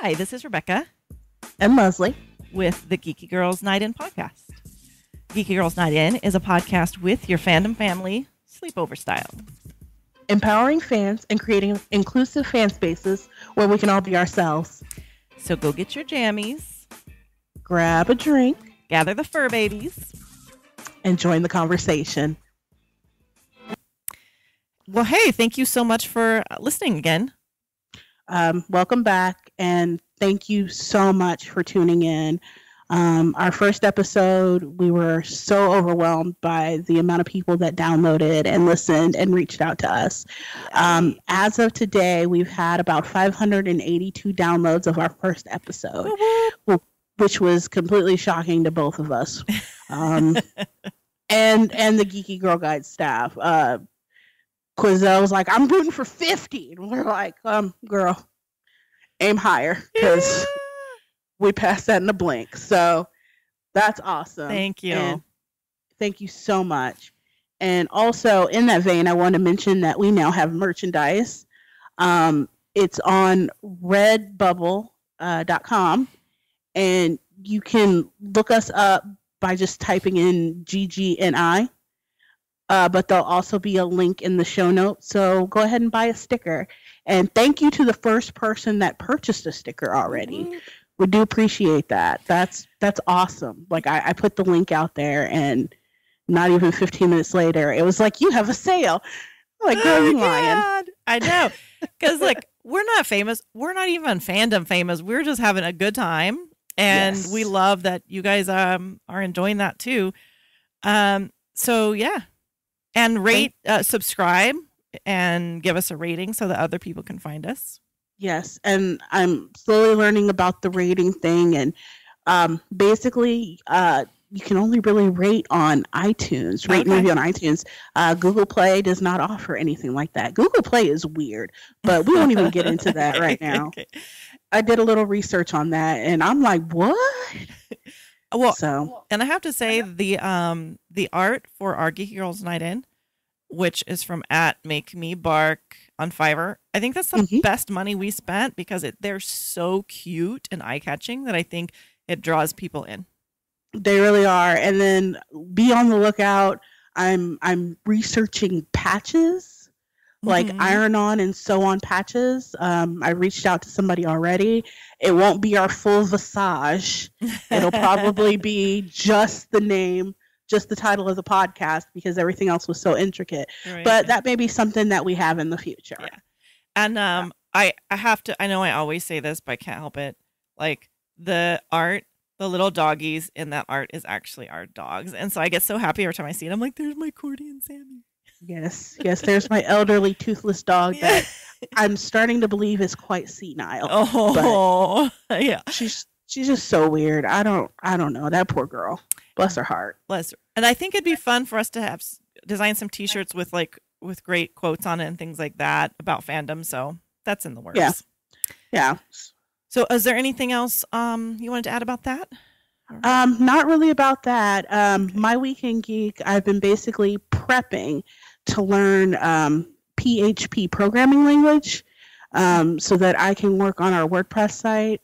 Hi, this is Rebekah and Leslie with the Geeky Girls Night In podcast. Geeky Girls Night In is a podcast with your fandom family, sleepover style. Empowering fans and creating inclusive fan spaces where we can all be ourselves. So go get your jammies, grab a drink, gather the fur babies, and join the conversation. Well, hey, thank you so much for listening again. Welcome back, and thank you so much for tuning in. Our first episode, we were so overwhelmed by the amount of people that downloaded and listened and reached out to us. As of today, we've had about 582 downloads of our first episode, which was completely shocking to both of us, and the Geeky Girl Guide staff. Because I was like, I'm rooting for 50. And we're like, girl, aim higher. Because we passed that in a blink. So that's awesome. Thank you. And thank you so much. And also, in that vein, I want to mention that we now have merchandise. It's on redbubble.com. And you can look us up by just typing in GGNI. But there'll also be a link in the show notes. So go ahead and buy a sticker. And thank you to the first person that purchased a sticker already. Mm-hmm. We do appreciate that. That's awesome. Like I put the link out there, and not even 15 minutes later, it was like, you have a sale. I'm like, girl, you lying. I know. Because like, we're not famous. We're not even fandom famous. We're just having a good time. And yes, we love that you guys are enjoying that too. So yeah. And rate, subscribe, and give us a rating so that other people can find us. Yes, and I'm slowly learning about the rating thing. And basically, you can only really rate on iTunes, rate and review on iTunes. Google Play does not offer anything like that. Google Play is weird, but we won't even get into that right now. Okay. I did a little research on that, and I'm like, what? Well, and I have to say the art for our Geeky Girls Night In, which is from @MakeMeBark on Fiverr, I think that's the best money we spent because they're so cute and eye-catching that I think it draws people in. They really are. And then be on the lookout. I'm researching patches. Like iron-on and sew-on patches. I reached out to somebody already. It won't be our full visage. It'll probably be just the name, just the title of the podcast, because everything else was so intricate. Right. But that may be something that we have in the future. Yeah. And I have to, I know I always say this, but I can't help it. Like the art, the little doggies in that art is actually our dogs. And so I get so happy every time I see it. I'm like, there's my Cordy and Sammy. Yes, there's my elderly toothless dog that I'm starting to believe is quite senile. Oh, but yeah. She's just so weird. I don't know. That poor girl. Bless her heart. Bless her. And I think it'd be fun for us to have design some T-shirts with great quotes on it and things like that about fandom. So that's in the works. Yeah. So is there anything else you wanted to add about that? Not really about that. My Weekend Geek, I've been basically prepping to learn PHP programming language so that I can work on our WordPress site.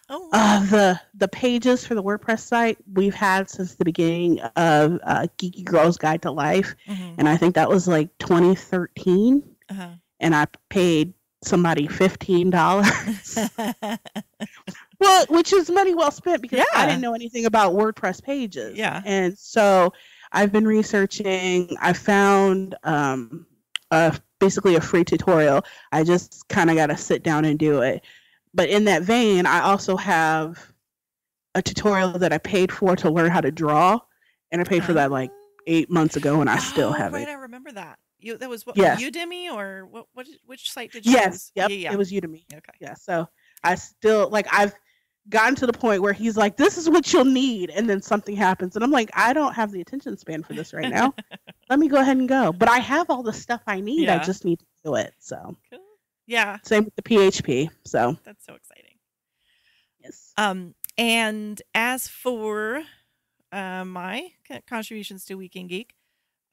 The pages for the WordPress site we've had since the beginning of Geeky Girls Guide to Life. And I think that was like 2013. And I paid somebody $15. Well, which is money well spent because I didn't know anything about WordPress pages. Yeah. And so I've been researching. I found basically a free tutorial. I just kind of got to sit down and do it. But in that vein, I also have a tutorial that I paid for to learn how to draw. And I paid for that like 8 months ago, and I still have it. Right, I remember that. That was Udemy, or which site did you use? Yep, it was Udemy. Okay. Yeah, so I still, I've gotten to the point where he's like, this is what you'll need, and then something happens. And I'm like, I don't have the attention span for this right now. Let me go ahead and go. But I have all the stuff I need. Yeah. I just need to do it. So cool. Yeah. Same with the PHP. So that's so exciting. Yes. And as for my contributions to Weekend Geek,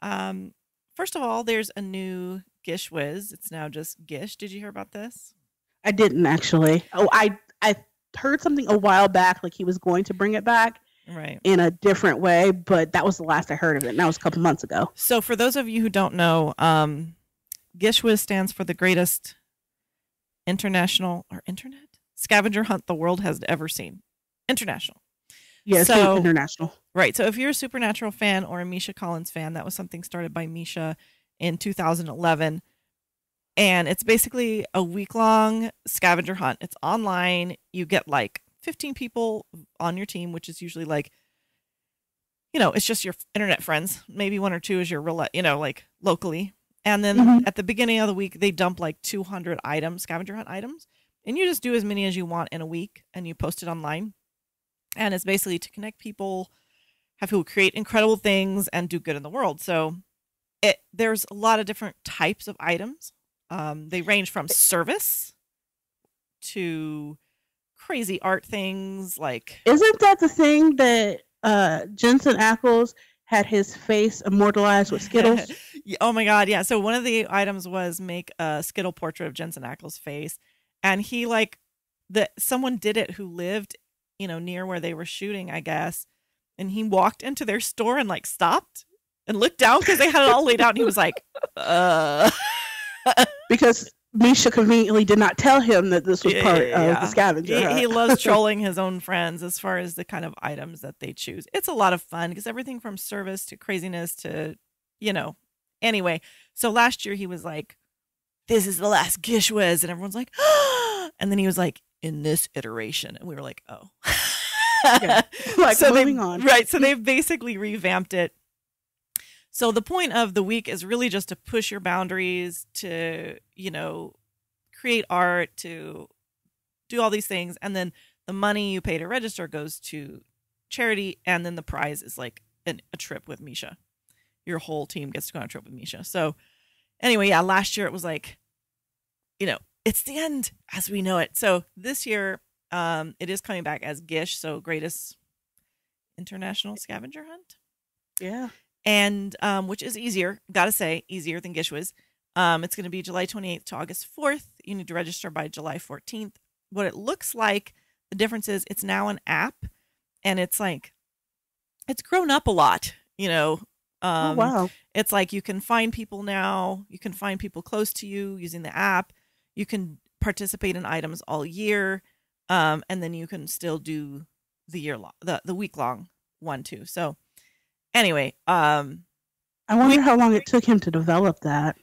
first of all, there's a new Gish Whiz. It's now just Gish. Did you hear about this? I didn't actually. Oh, I heard something a while back, like he was going to bring it back Right. in a different way, but that was the last I heard of it, and that was a couple months ago. So for those of you who don't know, GISHWHES stands for the greatest international or internet scavenger hunt the world has ever seen. International. Yeah, it's So- international. Right. So if you're a Supernatural fan or a Misha Collins fan, that was something started by Misha in 2011. And it's basically a week-long scavenger hunt. It's online. You get like 15 people on your team, which is usually like, it's just your internet friends. Maybe one or two is your real, like locally. And then at the beginning of the week, they dump like 200 items, scavenger hunt items. And you just do as many as you want in a week and you post it online. And it's basically to connect people, have people create incredible things and do good in the world. So there's a lot of different types of items. They range from service to crazy art things like. Isn't that the thing that Jensen Ackles had his face immortalized with Skittles? Oh my God. Yeah. So one of the items was make a Skittle portrait of Jensen Ackles' face. And he someone did it who lived, near where they were shooting, I guess. And he walked into their store and like stopped and looked down because they had it all laid out. And he was like, Because Misha conveniently did not tell him that this was part of the scavenger hunt. He loves trolling his own friends as far as the kind of items that they choose. It's a lot of fun because everything from service to craziness to, Anyway, so last year he was like, this is the last GISHWHES. And everyone's like, ah! And then he was like, in this iteration. And we were like, oh. Yeah. Like, so moving on. Right. So they've basically revamped it. So the point of the week is really just to push your boundaries, to, create art, to do all these things. And then the money you pay to register goes to charity. And then the prize is like a trip with Misha. Your whole team gets to go on a trip with Misha. So anyway, yeah, last year it was like, it's the end as we know it. So this year it is coming back as GISH. So Greatest International Scavenger Hunt. Yeah. And which is easier, gotta say, easier than GISHWHES. It's going to be July 28th to August 4th. You need to register by July 14th. What it looks like, the difference is it's now an app, and it's grown up a lot, Oh, wow. It's like you can find people now. You can find people close to you using the app. You can participate in items all year, and then you can still do the week long one too. So anyway, I wonder how long it took him to develop that.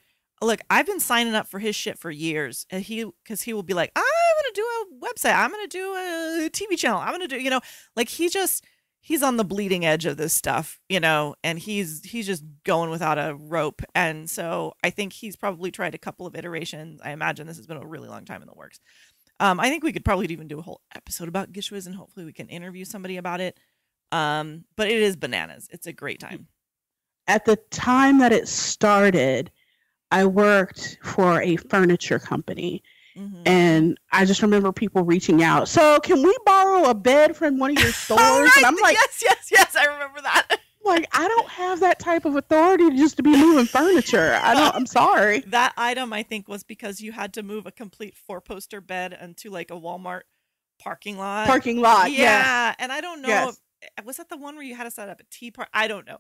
Look, I've been signing up for his shit for years, and because he will be like, I'm gonna do a website, I'm gonna do a TV channel, I'm gonna do, like he's on the bleeding edge of this stuff, and he's just going without a rope. And so I think he's probably tried a couple of iterations. I imagine this has been a really long time in the works. I think we could probably even do a whole episode about GISHWHES, and hopefully we can interview somebody about it. But it is bananas. It's a great time. At the time that it started, I worked for a furniture company. Mm-hmm. And I just remember people reaching out. So can we borrow a bed from one of your stores? Right. And I'm like, yes. I remember that. Like, I don't have that type of authority just to be moving furniture. I'm sorry. That item, I think, was because you had to move a complete 4-poster bed into like a Walmart parking lot. Yeah. And I don't know was that the one where you had to set up a tea party? I don't know.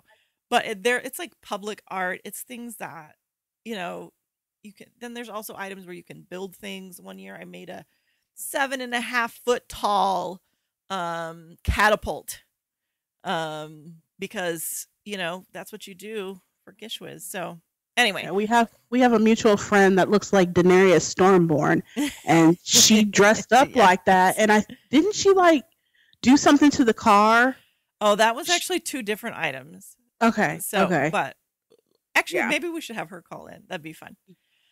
But it's like public art. It's things that, you can. Then there's also items where you can build things. One year I made a 7.5 foot tall catapult because, that's what you do for GISHWHES. So anyway. Yeah, we have a mutual friend that looks like Daenerys Stormborn, and she dressed up like that. And didn't she like do something to the car? Oh, that was actually 2 different items. Okay. So, okay. But actually, maybe we should have her call in. That'd be fun.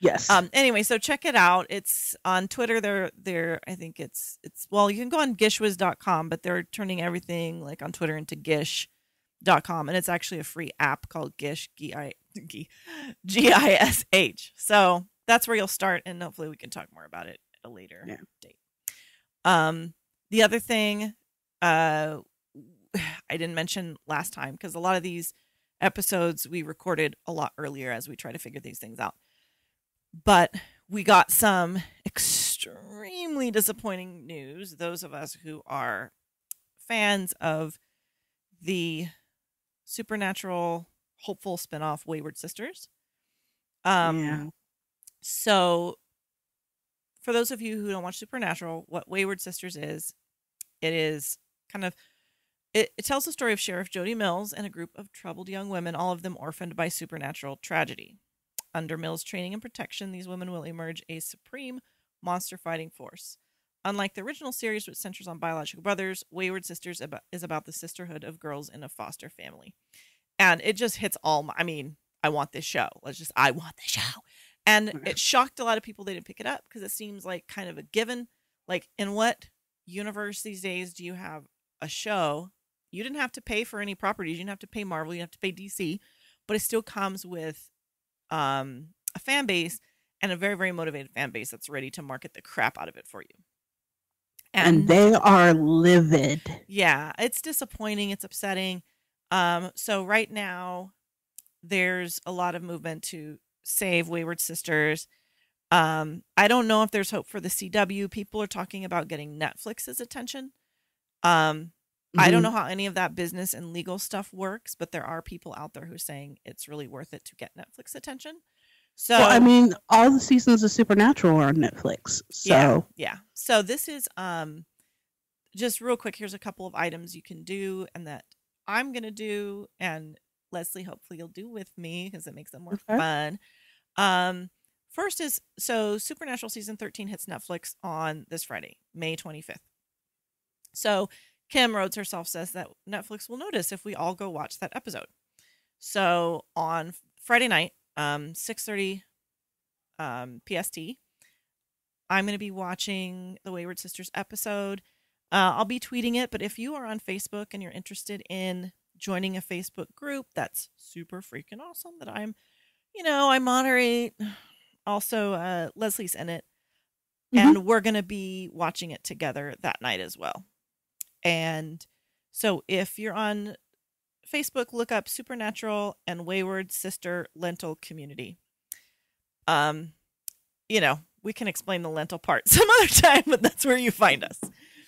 Yes. Anyway, so check it out. It's on Twitter. They're I think it's well, you can go on gishwiz.com, but they're turning everything like on Twitter into gish.com, and it's actually a free app called Gish, Gish. So that's where you'll start, and hopefully we can talk more about it at a later date. The other thing I didn't mention last time, because a lot of these episodes we recorded a lot earlier as we try to figure these things out. But we got some extremely extremely disappointing news. Those of us who are fans of the supernatural hopeful spinoff Wayward Sisters. So for those of you who don't watch Supernatural, what Wayward Sisters is, it is kind of, it tells the story of Sheriff Jody Mills and a group of troubled young women, all of them orphaned by supernatural tragedy. Under Mills' training and protection, these women will emerge a supreme monster-fighting force. Unlike the original series, which centers on biological brothers, Wayward Sisters is about the sisterhood of girls in a foster family. And it just hits all my, I mean, I want this show. I want this show. And it shocked a lot of people they didn't pick it up because it seems like kind of a given. Like, in what universe these days do you have a show? You didn't have to pay for any properties. You didn't have to pay Marvel. You didn't have to pay DC. But it still comes with a fan base, and a very, very motivated fan base that's ready to market the crap out of it for you. And they are livid. Yeah, it's disappointing. It's upsetting. So right now, there's a lot of movement to save Wayward Sisters. I don't know if there's hope for the CW. People are talking about getting Netflix's attention. I don't know how any of that business and legal stuff works, but there are people out there who are saying it's really worth it to get Netflix attention. So, well, I mean, all the seasons of Supernatural are on Netflix. So yeah. So this is just real quick. Here's a couple of items you can do, and that I'm gonna do, and Leslie, hopefully you'll do with me because it makes it more fun. First is, so Supernatural season 13 hits Netflix on this Friday, May 25th. So Kim Rhodes herself says that Netflix will notice if we all go watch that episode. So on Friday night, 6:30 PST, I'm going to be watching the Wayward Sisters episode. I'll be tweeting it, but if you are on Facebook and you're interested in joining a Facebook group, that's super freaking awesome that I moderate. Also, Leslie's in it, and we're going to be watching it together that night as well. And so if you're on Facebook, look up Supernatural and Wayward Sister Lentil Community. We can explain the lentil part some other time, but that's where you find us.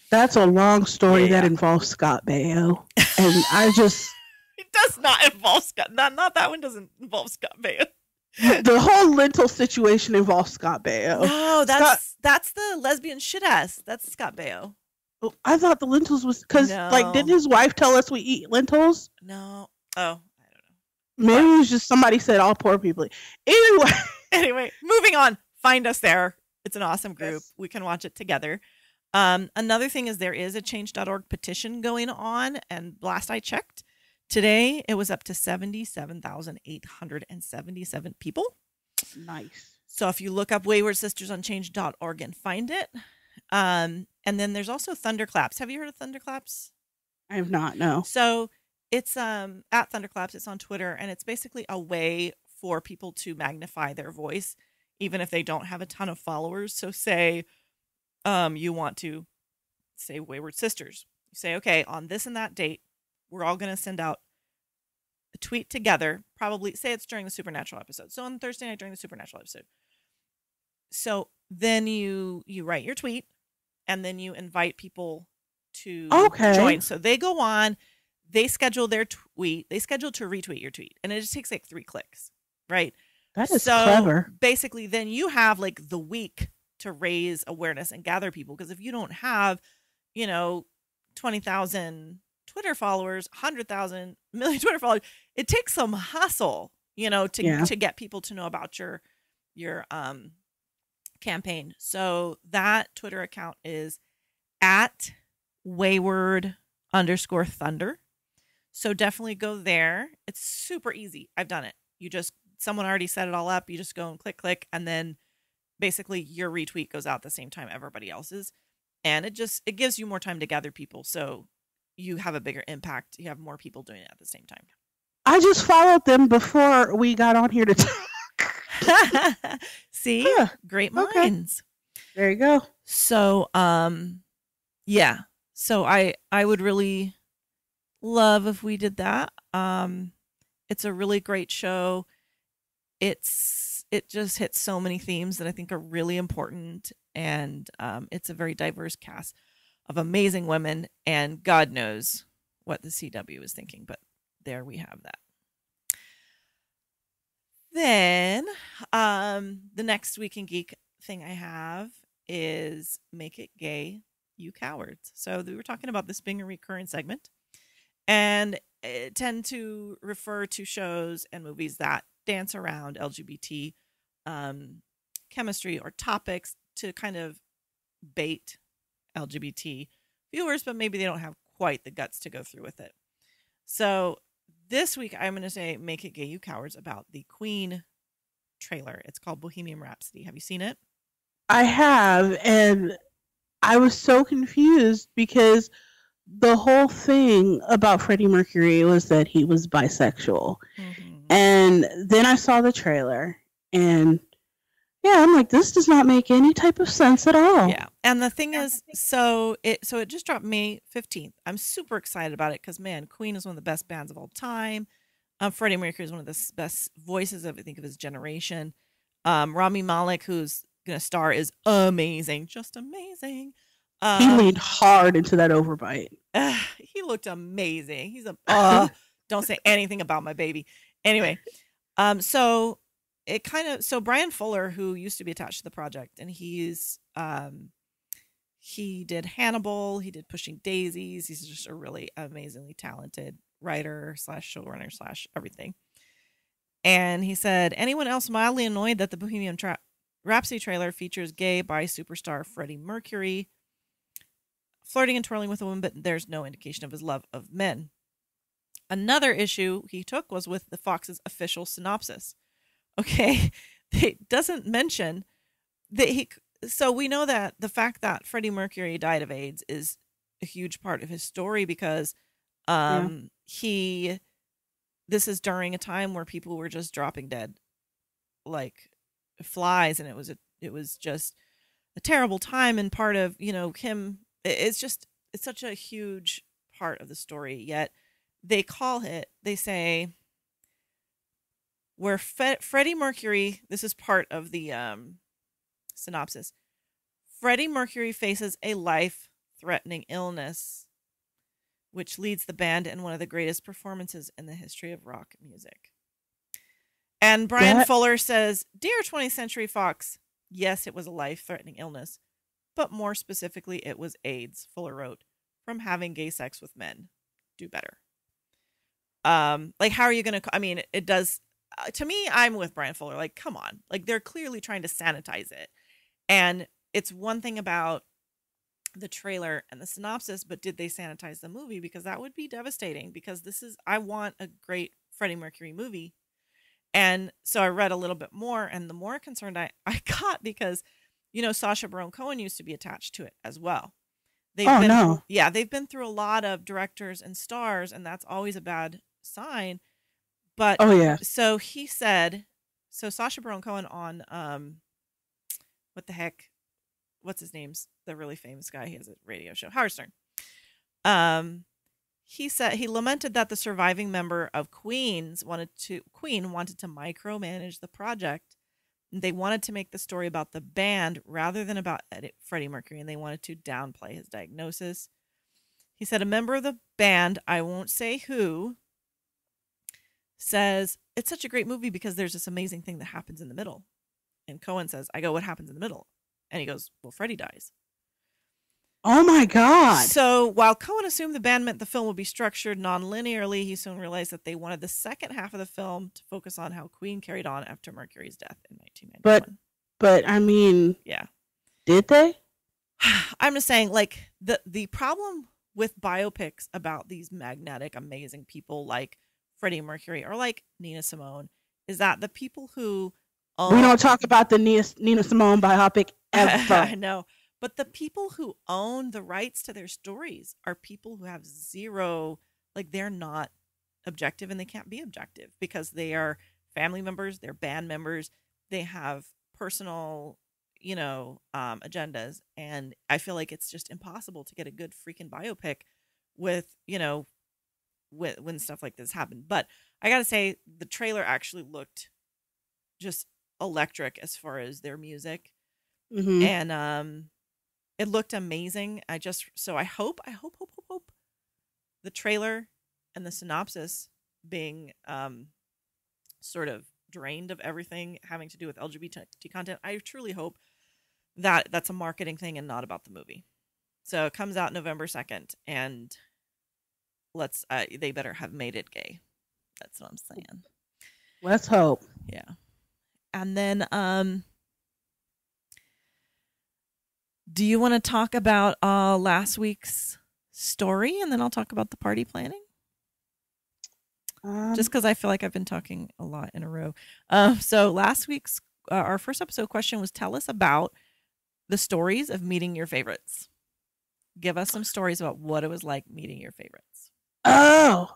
That's a long story that involves Scott Baio. And I just... It does not involve Scott. Not that one doesn't involve Scott Baio. The whole lentil situation involves Scott Baio. No, that's the lesbian shit ass. That's Scott Baio. Oh, I thought the lentils was... Because, didn't his wife tell us we eat lentils? No. Oh, I don't know. Maybe it was just somebody said all poor people. Anyway, moving on. Find us there. It's an awesome group. Yes. We can watch it together. Another thing is there is a change.org petition going on, and last I checked today, it was up to 77,877 people. Nice. So if you look up Wayward Sisters on change.org and find it. And then there's also Thunderclaps. Have you heard of Thunderclaps? I have not, no. So it's at Thunderclaps. It's on Twitter, and it's basically a way for people to magnify their voice, even if they don't have a ton of followers. So say you want to say Wayward Sisters. You say, okay, on this and that date, we're all going to send out a tweet together. Probably say it's during the Supernatural episode. So on Thursday night during the Supernatural episode. So then you write your tweet, and then you invite people to join. So they go on, they schedule their tweet, they schedule to retweet your tweet, and it just takes like 3 clicks, right? That is clever. Basically, then you have like the week to raise awareness and gather people. Because if you don't have, 20,000 Twitter followers, 100,000 million Twitter followers, it takes some hustle, to get people to know about your campaign. So that Twitter account is at Wayward_Thunder. So definitely go there. It's super easy. I've done it. Someone already set it all up. You just go and click, and then basically your retweet goes out the same time everybody else's. And it gives you more time to gather people. So you have a bigger impact. You have more people doing it at the same time. I just followed them before we got on here to talk. See? Yeah. Great minds. Okay. There you go. So, yeah. So I would really love if we did that. It's a really great show. It's it just hits so many themes that I think are really important. And it's a very diverse cast of amazing women. And God knows what the CW is thinking. But there we have that. Then the next Week in Geek thing I have is Make It Gay, You Cowards. So we were talking about this being a recurring segment. And it tend to refer to shows and movies that dance around LGBT chemistry or topics to kind of bait LGBT viewers, but maybe they don't have quite the guts to go through with it. So this week, I'm going to say Make It Gay, You Cowards about the Queen trailer. It's called Bohemian Rhapsody. Have you seen it? I have, and I was so confused because the whole thing about Freddie Mercury was that he was bisexual. Mm-hmm. And then I saw the trailer, and yeah, I'm like, this does not make any type of sense at all. Yeah. And the thing is, so it just dropped May 15th. I'm super excited about it because, man, Queen is one of the best bands of all time. Freddie Mercury is one of the best voices of, I think, of his generation. Rami Malek, who's going to star, is amazing. Just amazing. He leaned hard into that overbite. He looked amazing. He's don't say anything about my baby. Anyway, so Brian Fuller, who used to be attached to the project, and he did Hannibal, he did Pushing Daisies. He's just a really amazingly talented writer / showrunner / everything. And he said, anyone else mildly annoyed that the Bohemian Rhapsody trailer features gay bi superstar Freddie Mercury flirting and twirling with a woman, but there's no indication of his love of men. Another issue he took was with the Fox's official synopsis. Okay, it doesn't mention that so we know that the fact that Freddie Mercury died of AIDS is a huge part of his story because this is during a time where people were just dropping dead like flies, and it was just a terrible time, and part of him. It's such a huge part of the story, yet they say where Freddie Mercury, this is part of the synopsis, Freddie Mercury faces a life-threatening illness, which leads the band in one of the greatest performances in the history of rock music. And Brian Fuller says, Dear 20th Century Fox, yes, it was a life-threatening illness, but more specifically, it was AIDS, Fuller wrote, from having gay sex with men. Do better. Like, how are you going to, I mean, it does, to me, I'm with Brian Fuller. Like, come on. Like, they're clearly trying to sanitize it. And it's one thing about the trailer and the synopsis, but did they sanitize the movie? Because that would be devastating, because I want a great Freddie Mercury movie. And so I read a little bit more, and the more concerned I got, because Sacha Baron Cohen used to be attached to it as well. They've been through a lot of directors and stars, and that's always a bad sign. But so he said, Sacha Baron Cohen on what the heck? What's his name's the really famous guy? He has a radio show, Howard Stern. He said he lamented that the surviving member of Queen wanted to micromanage the project. They wanted to make the story about the band rather than about Freddie Mercury, and they wanted to downplay his diagnosis. He said a member of the band, I won't say who, says, it's such a great movie because there's this amazing thing that happens in the middle. And Cohen says, I go, what happens in the middle? And he goes, well, Freddie dies. Oh my God. So while Cohen assumed the band meant the film would be structured non-linearly, he soon realized that they wanted the second half of the film to focus on how Queen carried on after Mercury's death in 1991. But I mean, yeah, did they? I'm just saying, like, the problem with biopics about these magnetic, amazing people like Freddie Mercury or like Nina Simone is that the people who we don't talk about the Nina Simone biopic ever. I know. But the people who own the rights to their stories are people who have zero, like, they're not objective, and they can't be objective because they are family members, they're band members, they have personal, agendas. And I feel like it's just impossible to get a good freaking biopic with, when stuff like this happened. But I got to say, the trailer actually looked just electric as far as their music. Mm-hmm. And it looked amazing. I hope the trailer and the synopsis being sort of drained of everything having to do with LGBT content. I truly hope that that's a marketing thing and not about the movie. So it comes out November 2nd, and they better have made it gay. That's what I'm saying. Let's hope. Yeah. And then do you want to talk about last week's story, and then I'll talk about the party planning? Just because I feel like I've been talking a lot in a row. So last week's our first episode question was, tell us about the stories of meeting your favorites. Give us some stories about what it was like meeting your favorites. Oh.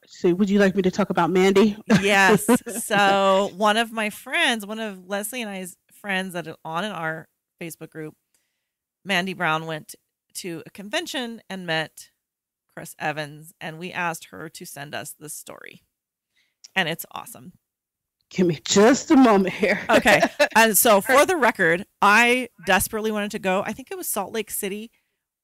So would you like me to talk about Mandy? Yes. So one of Leslie and I's friends that are on in our Facebook group, Mandy Brown, went to a convention and met Chris Evans, and we asked her to send us this story, and it's awesome. Give me just a moment here. Okay. And so for the record, I desperately wanted to go. I think it was Salt Lake City,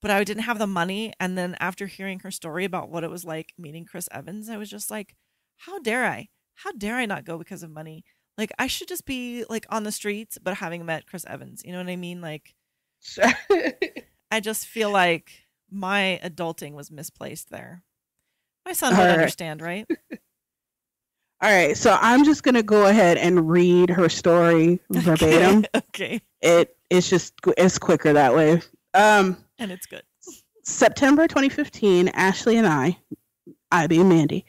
but I didn't have the money. And then after hearing her story about what it was like meeting Chris Evans, I was just like, how dare I not go because of money? Like, I should just be like on the streets, but having met Chris Evans, you know what I mean? Like, I just feel like my adulting was misplaced there. My son would understand, right? All right. So I'm just going to go ahead and read her story verbatim. Okay. It's quicker that way. And it's good. September 2015, Ashley and I being Mandy,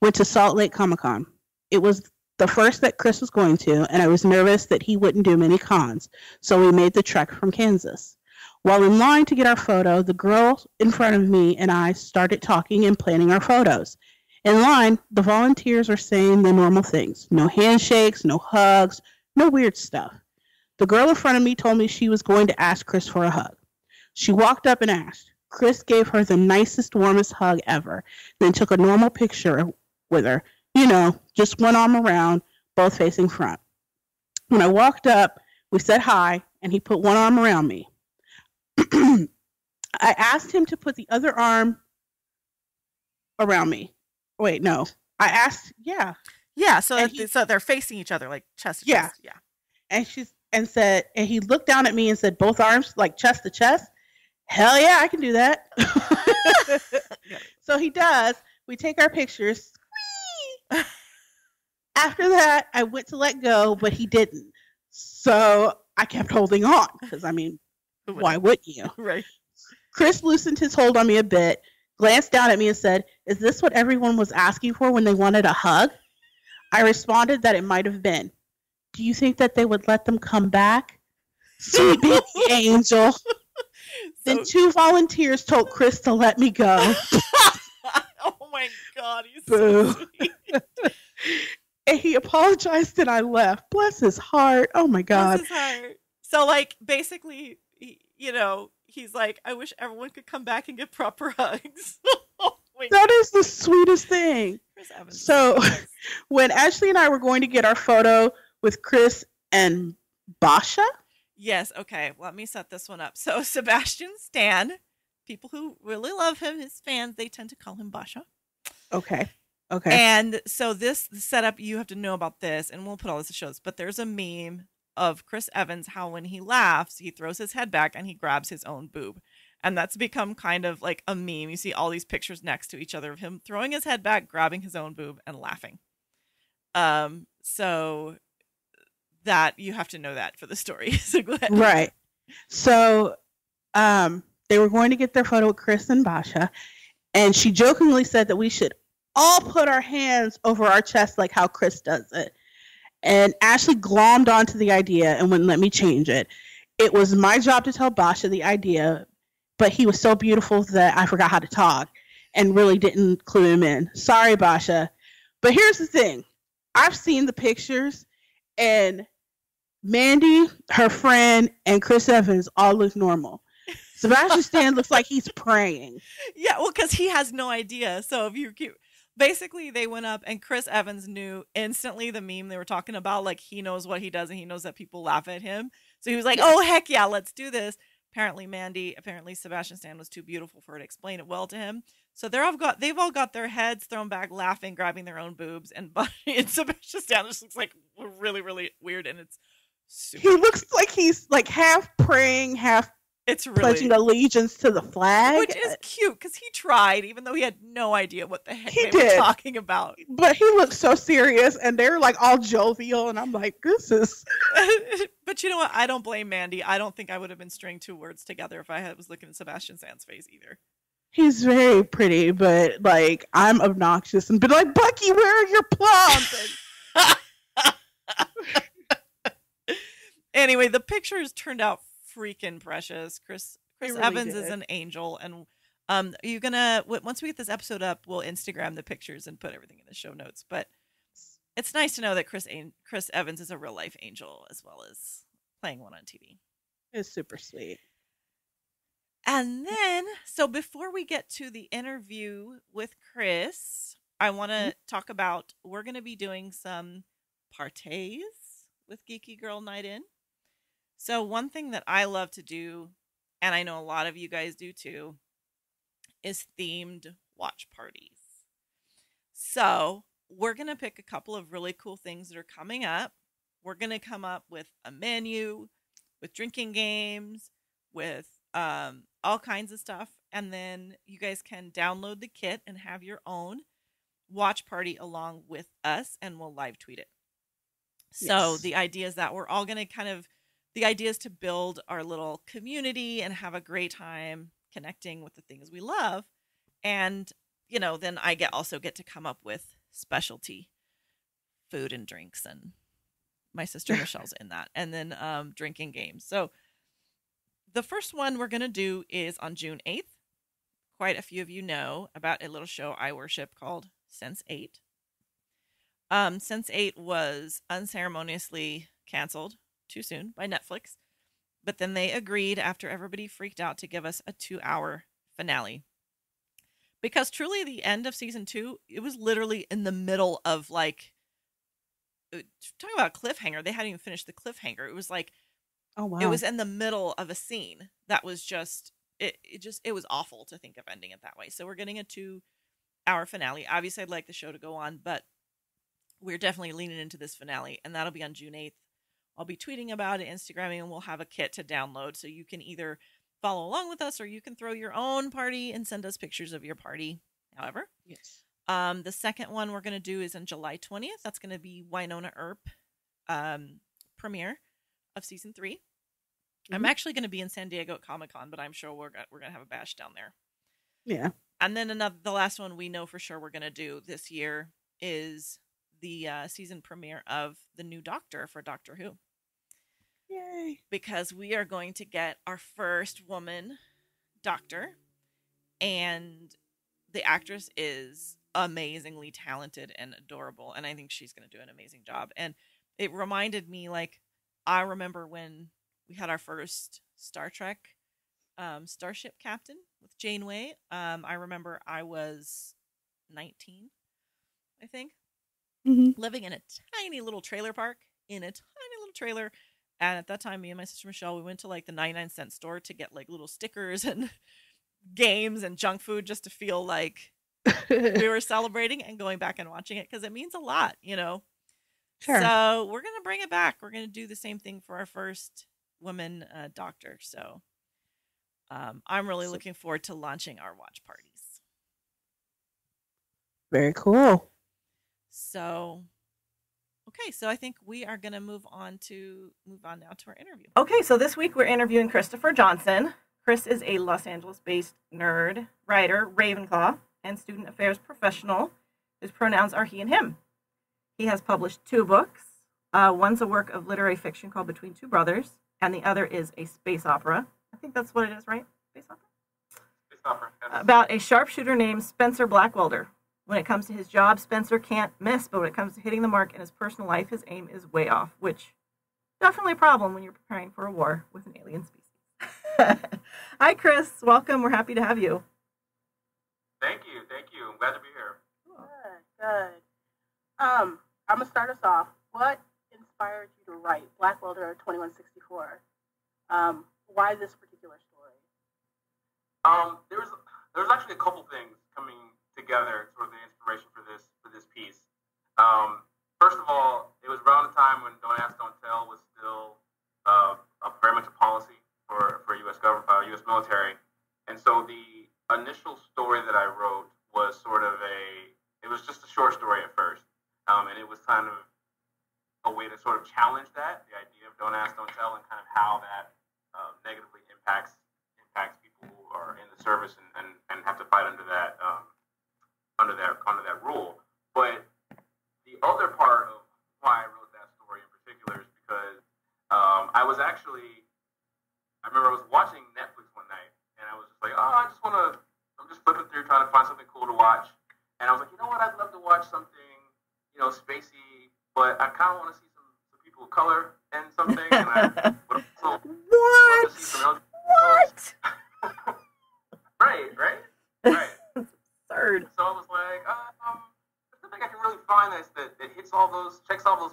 went to Salt Lake Comic-Con. It was the first that Chris was going to, and I was nervous that he wouldn't do many cons, so we made the trek from Kansas. While in line to get our photo, the girl in front of me and I started talking and planning our photos. In line, the volunteers are saying the normal things. No handshakes, no hugs, no weird stuff. The girl in front of me told me she was going to ask Chris for a hug. She walked up and asked. Chris gave her the nicest, warmest hug ever, then took a normal picture with her. You know, just one arm around, both facing front. When I walked up, we said hi, and he put one arm around me. I asked him to put the other arm around me. Wait, no. I asked, yeah. Yeah, so they're facing each other, like chest to chest. Yeah. And he looked down at me and said, both arms, like chest to chest. Hell yeah, I can do that. So he does. We take our pictures. After that, I went to let go, but he didn't. So I kept holding on because, I mean, why wouldn't you? Right. Chris loosened his hold on me a bit, glanced down at me and said, is this what everyone was asking for when they wanted a hug? I responded that it might have been. Do you think that they would let them come back? Sweet baby angel. Then two volunteers told Chris to let me go. Oh my God, he's Boo. so sweet. And he apologized and I left. Bless his heart. Oh my God. Bless his heart. So like basically, he's like, I wish everyone could come back and get proper hugs. Oh my God. That is the sweetest thing. Chris Evans. So when Ashley and I were going to get our photo with Chris and Basha. Yes. Okay. Let me set this one up. So Sebastian Stan, people who really love him, his fans, they tend to call him Basha. Okay. And so this setup, you have to know about this, and we'll put all this in shows, but there's a meme of Chris Evans, how when he laughs, he throws his head back and he grabs his own boob. And that's become kind of like a meme. You see all these pictures next to each other of him throwing his head back, grabbing his own boob, and laughing. So that you have to know that for the story. So go ahead. Right. So they were going to get their photo with Chris and Basha, and she jokingly said that we should all put our hands over our chest like how Chris does it. And Ashley glommed onto the idea and wouldn't let me change it. It was my job to tell Basha the idea, but he was so beautiful that I forgot how to talk and really didn't clue him in. Sorry, Basha. But here's the thing. I've seen the pictures, and Mandy, her friend, and Chris Evans all look normal. Sebastian Stan looks like he's praying. Yeah, well, because he has no idea. So if you keep, basically they went up and Chris Evans knew instantly the meme they were talking about. Like, he knows what he does and he knows that people laugh at him. So he was like, oh, heck yeah, let's do this. Apparently Sebastian Stan was too beautiful for her to explain it well to him. So they've all got their heads thrown back, laughing, grabbing their own boobs, and Sebastian Stan just looks like really, really weird, and it's super He looks like he's like half praying, half pledging allegiance to the flag, which is cute because he tried, even though he had no idea what the heck He they were did. talking about. But he looked so serious, and they're like all jovial, and I'm like, this is. But you know what? I don't blame Mandy. I don't think I would have been stringing two words together if I was looking at Sebastian Stan's face either. He's very pretty, but like I'm obnoxious and be like, Bucky, where are your plums? Anyway, the pictures turned out freaking precious. Chris really Evans did. is an angel, and you're gonna once we get this episode up, we'll Instagram the pictures and put everything in the show notes. But it's nice to know that Chris Evans is a real life angel as well as playing one on TV. It's super sweet. And then, so before we get to the interview with Chris, I want to talk about, we're going to be doing some parties with Geeky Girl Night In. So one thing that I love to do, and I know a lot of you guys do too, is themed watch parties. So we're going to pick a couple of really cool things that are coming up. We're going to come up with a menu, with drinking games, with all kinds of stuff. And then you guys can download the kit and have your own watch party along with us, and we'll live tweet it. So the idea is that we're all going to the idea is to build our little community and have a great time connecting with the things we love. And, you know, then I also get to come up with specialty food and drinks, and my sister Michelle's in that. And then drinking games. So the first one we're going to do is on June 8th. Quite a few of you know about a little show I worship called Sense8. Sense8 was unceremoniously canceled too soon by Netflix, but then they agreed after everybody freaked out to give us a 2-hour finale. Because truly the end of season 2, it was literally in the middle of like, talk about a cliffhanger. They hadn't even finished the cliffhanger. It was like, oh wow, it was in the middle of a scene that was just, it was awful to think of ending it that way. So we're getting a 2-hour finale. Obviously I'd like the show to go on, but we're definitely leaning into this finale, and that'll be on June 8th. I'll be tweeting about it, Instagramming, and we'll have a kit to download. So you can either follow along with us, or you can throw your own party and send us pictures of your party. However, yes. The second one we're going to do is on July 20th. That's going to be Winona Earp premiere of season 3. I'm actually going to be in San Diego at Comic-Con, but I'm sure we're going to have a bash down there. Yeah. And then the last one we know for sure we're going to do this year is the season premiere of the new Doctor for Doctor Who. Yay. Because we are going to get our first woman Doctor, and the actress is amazingly talented and adorable, and I think she's going to do an amazing job. And it reminded me, like, I remember when we had our first Star Trek Starship Captain with Janeway. I remember I was 19, I think, living in a tiny little trailer park, and at that time, me and my sister Michelle, we went to like the 99-cent store to get like little stickers and games and junk food just to feel like we were celebrating and going back and watching it, because it means a lot, you know. Sure. So we're going to bring it back. We're going to do the same thing for our first woman Doctor. So I'm really looking forward to launching our watch parties. Very cool. So, okay, so I think we are going to move on now to our interview. Okay, so this week we're interviewing Christopher Johnson. Chris is a Los Angeles-based nerd, writer, Ravenclaw, and student affairs professional whose pronouns are he and him. He has published 2 books. One's a work of literary fiction called Between Two Brothers, and the other is a space opera. I think that's what it is, right? Space opera? Space opera. Yes. About a sharpshooter named Spencer Blackwelder. When it comes to his job, Spencer can't miss, but when it comes to hitting the mark in his personal life, his aim is way off, which definitely a problem when you're preparing for a war with an alien species. Hi, Chris. Welcome. We're happy to have you. Thank you. I'm glad to be here. good. I'm gonna start us off. What inspired you to write Blackwelder 2164? Why this particular story? There was actually a couple things coming together for the inspiration for this piece. First of all, it was around the time when Don't Ask, Don't Tell was still very much a policy for U.S. government, U.S. military, and so the initial story that I wrote was it was just a short story at first, and it was kind of a way to sort of challenge that, the idea of Don't Ask, Don't Tell, and kind of how that negatively impacts people who are in the service and have to fight under that rule. But the other part of why I wrote that story in particular is because I remember I was watching Netflix one night, and I was just like, I'm just flipping through trying to find something cool to watch, and I was like, you know what, I'd love to watch something, spacey, but I kind of want to see some people of color and something, and I would also love to see some What? Right. Third. So I was like, I don't think I can really find this that checks all those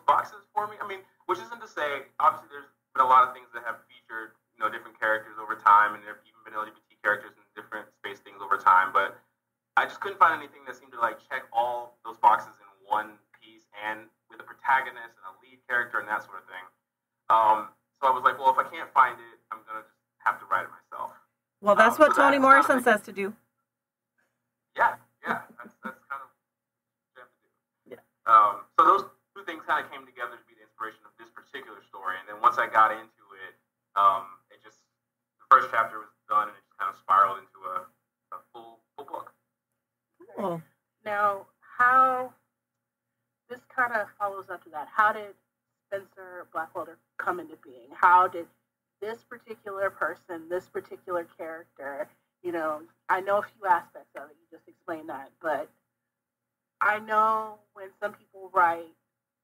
boxes for me. I mean, which isn't to say, obviously, there's been a lot of things that have featured, different characters over time, and there have even been LGBT characters in different space things over time. But I just couldn't find anything that seemed to check all those boxes in one piece, and with a protagonist and a lead character and that sort of thing. So I was like, well, if I can't find it, I'm gonna just have to write it myself. Well, that's what Toni Morrison says to do. Yeah, that's kind of what you have to do. Yeah. So those two things kind of came together to be the inspiration of this particular story, and then once I got into it, the first chapter was done, and it just kind of spiraled into a full book. Cool. Now, how this kind of follows up to that? How did Spencer Blackwelder come into being? How did this particular person, this particular character, I know a few aspects of it, you just explained that, but I know when some people write,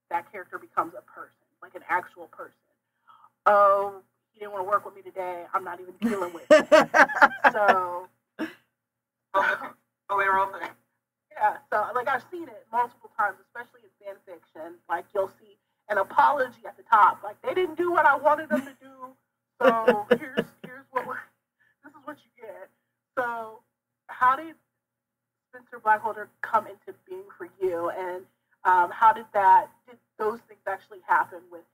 that character becomes a person, like an actual person. Oh, he didn't want to work with me today, I'm not even dealing with it. So, yeah, so I've seen it multiple times, especially in fan fiction. You'll see an apology at the top, they didn't do what I wanted them to do, so here's this is what you get. So how did Spencer Blackwelder come into being for you, and how did those things actually happen with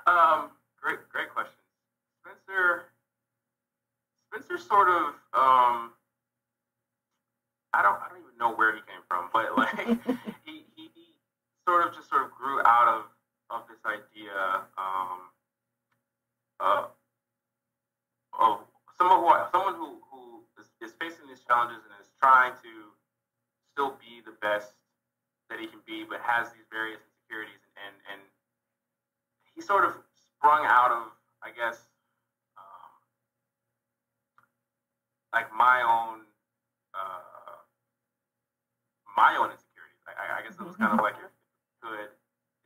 him? Great question. Spencer sort of I don't even know where he came from, but he sort of grew out of this idea of someone who is facing these challenges and is trying to still be the best that he can be, but has these various insecurities, and he sort of sprung out of, I guess, my own insecurities. I guess it was kind of like if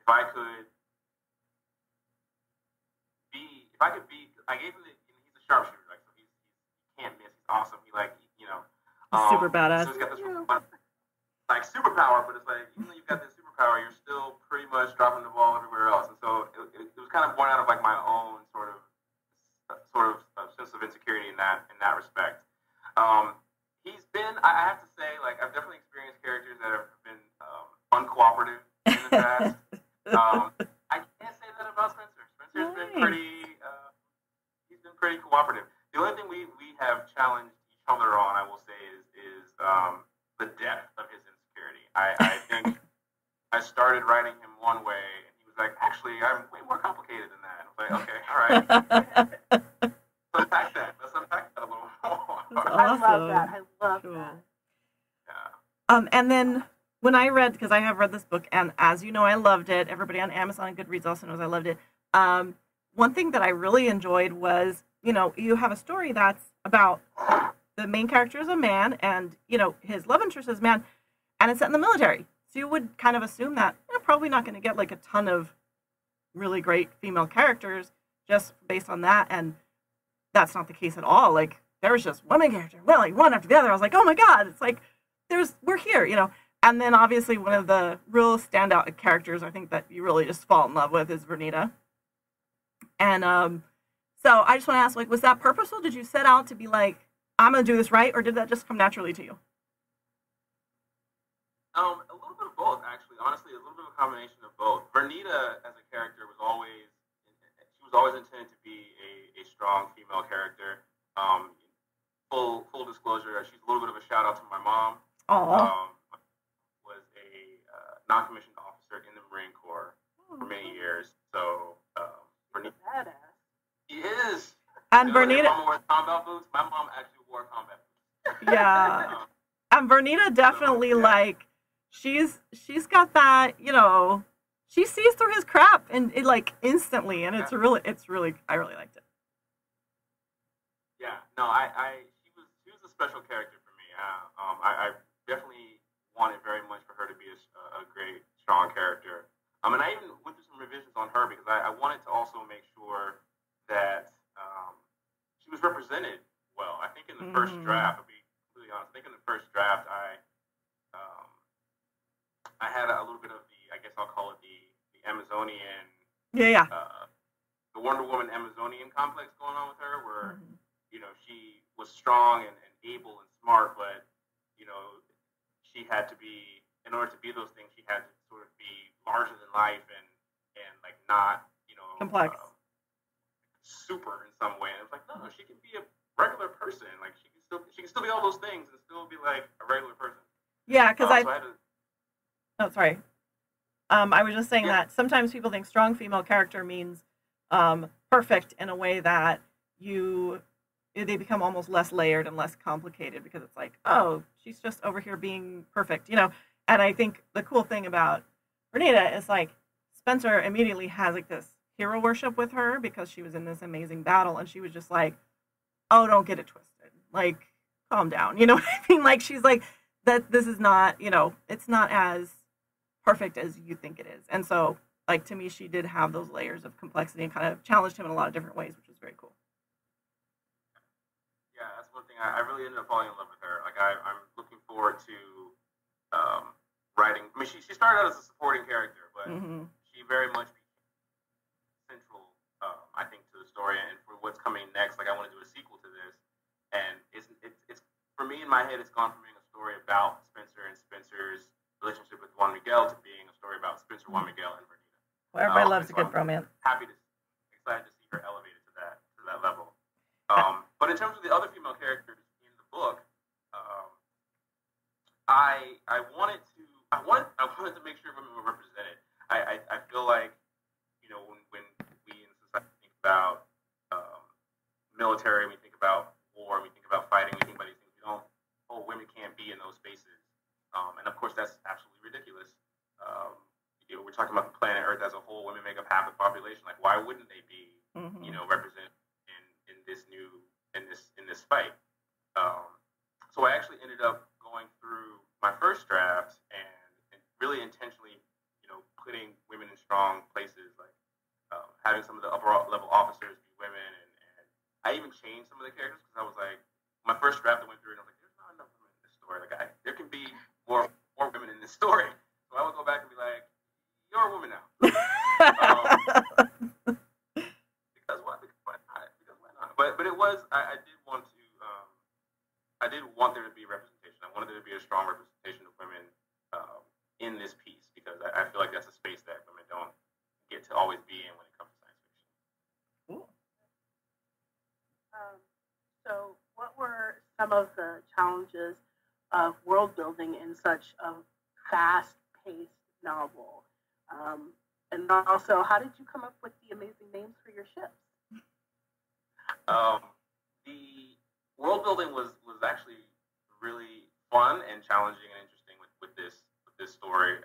I could be, I gave him he's a sharpshooter, so he can't miss. He's awesome. Super badass. So he's got this superpower, but it's even though you've got this superpower, you're still pretty much dropping the ball everywhere else. And so it was kind of born out of my own sort of sense of insecurity in that respect. He's been, I have to say, I've definitely experienced characters that have been uncooperative in the past. I can't say that about Spencer. Spencer's been he's been pretty cooperative. The only thing we have challenged each other on, I will say, is the depth of his insecurity. I think I started writing him one way, and he was like, actually, I'm way more complicated than that. I was like, okay, all right. Let's unpack that a little more. Awesome. I love that. Yeah. And then when I read, because I have read this book, and as you know, I loved it. Everybody on Amazon and Goodreads also knows I loved it. One thing that I really enjoyed was, you have a story that's about the main character is a man, and, his love interest is a man, and it's set in the military. So you would kind of assume that you're probably not going to get a ton of really great female characters just based on that, and that's not the case at all. There was just women characters, one after the other. I was like, oh my God, it's we're here, you know. And then obviously one of the real standout characters I think that you really just fall in love with is Vernita. And so I just want to ask, like, was that purposeful? Did you set out to be like, I'm going to do this right, or did that just come naturally to you? A little bit of both, actually. Honestly, a little bit of a combination of both. Vernita, as a character, was always intended to be a strong female character. Full disclosure, she's a little bit of a shout out to my mom. Was a non-commissioned officer in the Marine Corps for many years. So Vernita, badass. She is. And Vernita, Vernita, mom wore combat boots. My mom actually wore combat boots. yeah. And Vernita definitely like she's got that, you know, she sees through his crap and it like instantly, and it's really I really liked it. Yeah, no, she was a special character for me. I definitely wanted very much for her to be a great, strong character. And I even went through some revisions on her because I wanted to also make sure that she was represented well. I think in the first draft, I'll be completely honest, I think in the first draft, I had a little bit of I guess I'll call it the Amazonian, the Wonder Woman Amazonian complex going on with her, where you know she was strong and able and smart, but you know she had to be, in order to be those things, she had to sort of be larger than life and like not, you know, complex, super in some way. And it's like, no, she can be a regular person. Like she can still be all those things and still be like a regular person. Yeah, because Oh, sorry. I was just saying that sometimes people think strong female character means perfect in a way that they become almost less layered and less complicated because it's like, oh, she's just over here being perfect, you know. And I think the cool thing about Vernita is like Spencer immediately has like this hero worship with her because she was in this amazing battle, and she was just like, oh, don't get it twisted. Like, calm down. You know what I mean? Like, she's like, that this is not, you know, it's not as perfect as you think it is. And so, like, to me, she did have those layers of complexity and kind of challenged him in a lot of different ways, which was very cool. Yeah, that's one thing. I really ended up falling in love with her. Like, I'm looking forward to writing. I mean, she started out as a supporting character, but she very much became central, I think, to the story and for what's coming next. Like, I want to do a sequel to this, and it's for me in my head, it's gone from being a story about Spencer and Spencer's relationship with Juan Miguel to being a story about Spencer, Juan Miguel, and Vernita. Well, everybody loves a good bromance. Excited to see her elevated to that level. But in terms of the other female characters in the book, I wanted to make sure women were represented. I feel like, you know, when we in society think about military, we think about war, we think about fighting, we think about these things, women can't be in those spaces. And of course, that's absolutely ridiculous. You know, we're talking about the planet Earth as a whole. Women make up half the population. Like, why wouldn't they be, you know, represented in this fight? So I actually ended up going through my first draft and really intentionally, you know, putting women in strong places, like having some of the upper level officers be women, and I even changed some of the characters because I was like, my first draft I went through and I was like, there's not enough women in this story. Like, there can be more women in this story. So I would go back and be like, you're a woman now. Because why? Because why not? But it was, I did want there to be representation. I wanted there to be a strong representation of women in this piece because I feel like that's a space that women don't get to always be in when it comes to science fiction. Cool. So what were some of the challenges of world building in such a fast-paced novel? And also, how did you come up with the amazing names for your ships? The world building was actually really fun and challenging and interesting with this story.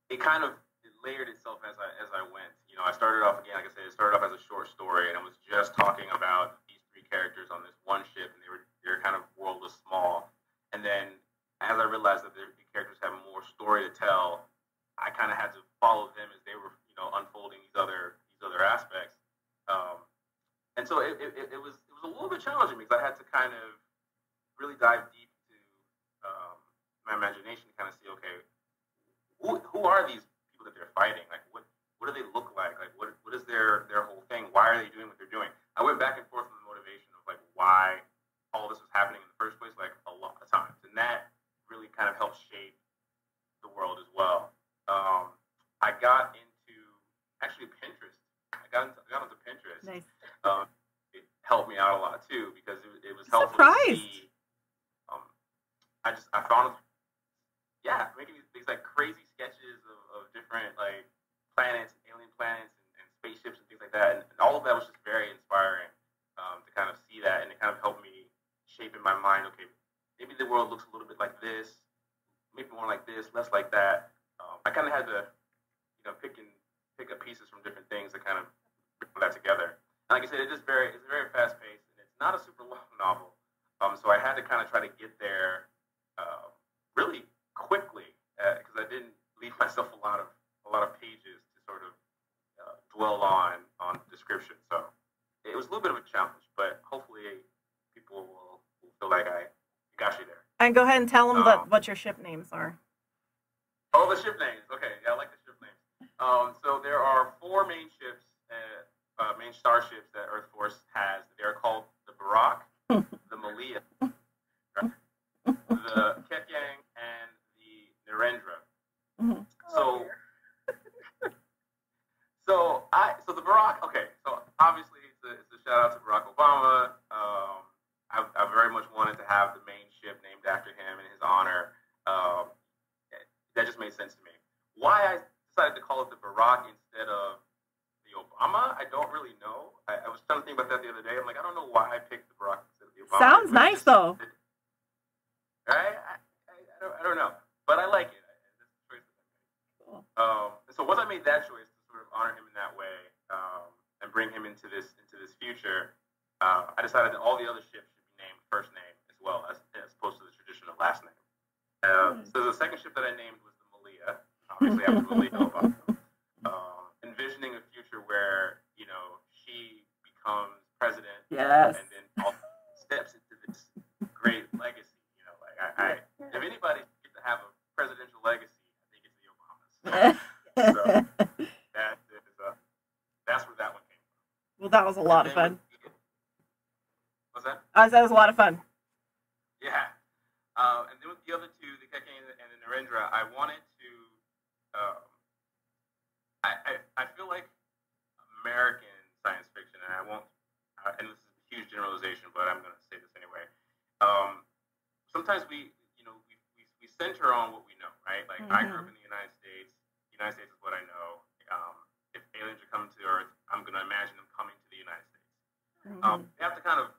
It kind of layered itself as I went. You know, I started off, again, like I said, it started off as a short story, and I was just talking about these three characters on this one ship, and their kind of world was small. And then as I realized that the characters have more story to tell, I kind of had to follow them as they were, you know, unfolding these other aspects. And so it was a little bit challenging because I had to kind of really dive deep into my imagination to kind of see, okay, who are these people that they're fighting? Like, what do they look like? Like, what is their whole thing? Why are they doing what they're doing? I went back and forth with the motivation of like why all this was happening in the first place, like a lot of times, and that really kind of helped shape the world as well. I got into actually Pinterest. I got into Pinterest. Nice. It helped me out a lot too because it was helpful Surprised. to see. I found making these like crazy sketches of different like planets, alien planets, and spaceships and things like that, and all of that was just very inspiring to kind of see that, and it kind of helped me shape in my mind. Okay, maybe the world looks a little bit like this, maybe more like this, less like that. I kind of had to, pick up pieces from different things to kind of put that together. And like I said, it's very fast paced, and it's not a super long novel. So I had to kind of try to get there really quickly because I didn't leave myself a lot of pages to sort of dwell on description. So it was a little bit of a challenge, but hopefully people will feel like I got you there. And go ahead and tell them what your ship names are. Oh, the ship names. Okay, yeah, I like the ship names. So there are 4 main ships, main starships that Earth Force has. They're called the Barak, the Malia, the Ketyang, and the Narendra. Mm-hmm. So the Barak. Okay, so obviously it's a shout out to Barack Obama. I very much wanted to have the main ship named after him in his honor. That just made sense to me. Why I decided to call it the Barak instead of the Obama, I don't really know. I was trying to think about that the other day. I'm like, I don't know why I picked the Barak instead of the Obama. Sounds nice, though. Right? I don't know. But I like it. That's the choice that I made. Cool. So once I made that choice to sort of honor him in that way and bring him into this future, I decided that all the other ships should be named first name as well as opposed to the traditional last name. So the second ship that I named was the Malia, obviously after Malia Obama. Envisioning a future where, she becomes president. Yes. And then steps into this great legacy. If anybody gets to have a presidential legacy, I think it's the Obamas. So that's where that one came from. Well, that was a lot of fun. What's that? That was a lot of fun. Yeah. And then with the other two, the Ketyang and the Narendra, I wanted to. I feel like American science fiction, and I won't. And this is a huge generalization, but I'm going to say this anyway. Sometimes we center on what we know, right? Like I grew up in the United States. The United States is what I know. If aliens are coming to Earth, I'm going to imagine them coming to the United States. They have to kind of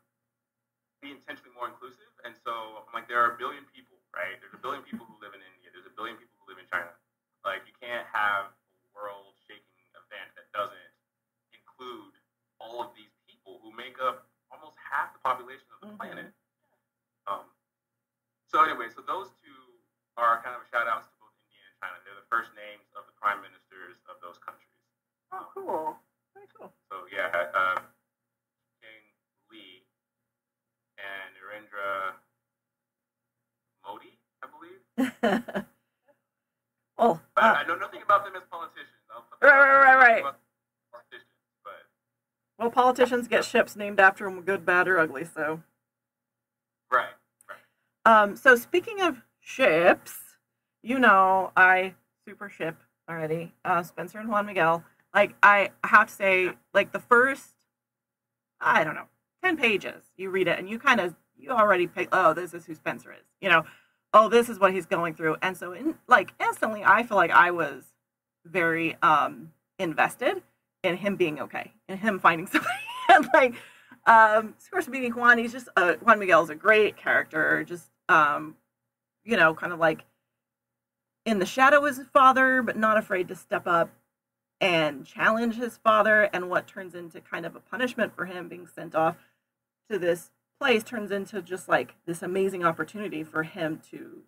be intentionally more inclusive, and so I'm like, there are a billion people, right? There's a billion people who live in India. There's a billion people who live in China. Like, you can't have a world-shaking event that doesn't include all of these people who make up almost half the population of the planet. So anyway, so those two are kind of shout-outs to both India and China. They're the first names of the prime ministers of those countries. Oh, cool. Very cool. So yeah, King Lee and Narendra Modi, I believe. Oh, I know nothing about them as politicians. Right. Politicians, but well, politicians get ships named after them, good, bad, or ugly. So. Right. So speaking of ships, I super ship already. Spencer and Juan Miguel. Like, I have to say, like, the first, 10 pages, you read it and you already pick, oh, this is who Spencer is. Oh, this is what he's going through. And so instantly I feel like I was very invested in him being okay and him finding somebody. And of course, meeting Juan, he's just, Juan Miguel is a great character, just, kind of like in the shadow as his father, but not afraid to step up and challenge his father, and what turns into kind of a punishment for him being sent off to this place turns into just like this amazing opportunity for him to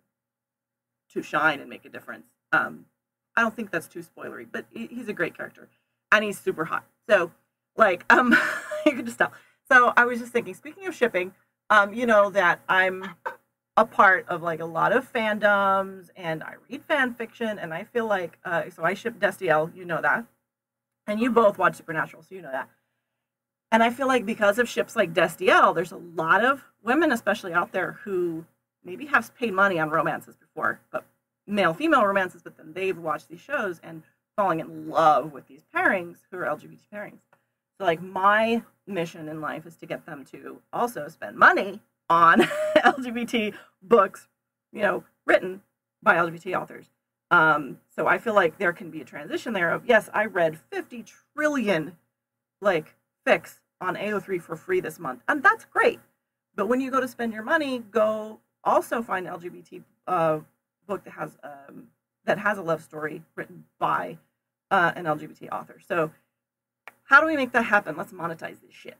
shine and make a difference. I don't think that's too spoilery, but he's a great character, and he's super hot. So, you can just tell. So I was just thinking, speaking of shipping, that I'm a part of like a lot of fandoms, and I read fan fiction, and I feel like so I ship Destiel, you know that, and you both watch Supernatural, so you know that. And I feel like because of ships like Destiel, there's a lot of women, especially out there, who maybe have paid money on romances before, but male-female romances, but then they've watched these shows and falling in love with these pairings who are LGBT pairings. So like my mission in life is to get them to also spend money on LGBT books, you know, written by LGBT authors. So I feel like there can be a transition there of, yes, I read 50 trillion like fics on AO3 for free this month, and that's great. But when you go to spend your money, go also find an LGBT book that has a love story written by an LGBT author. So how do we make that happen? Let's monetize this shit.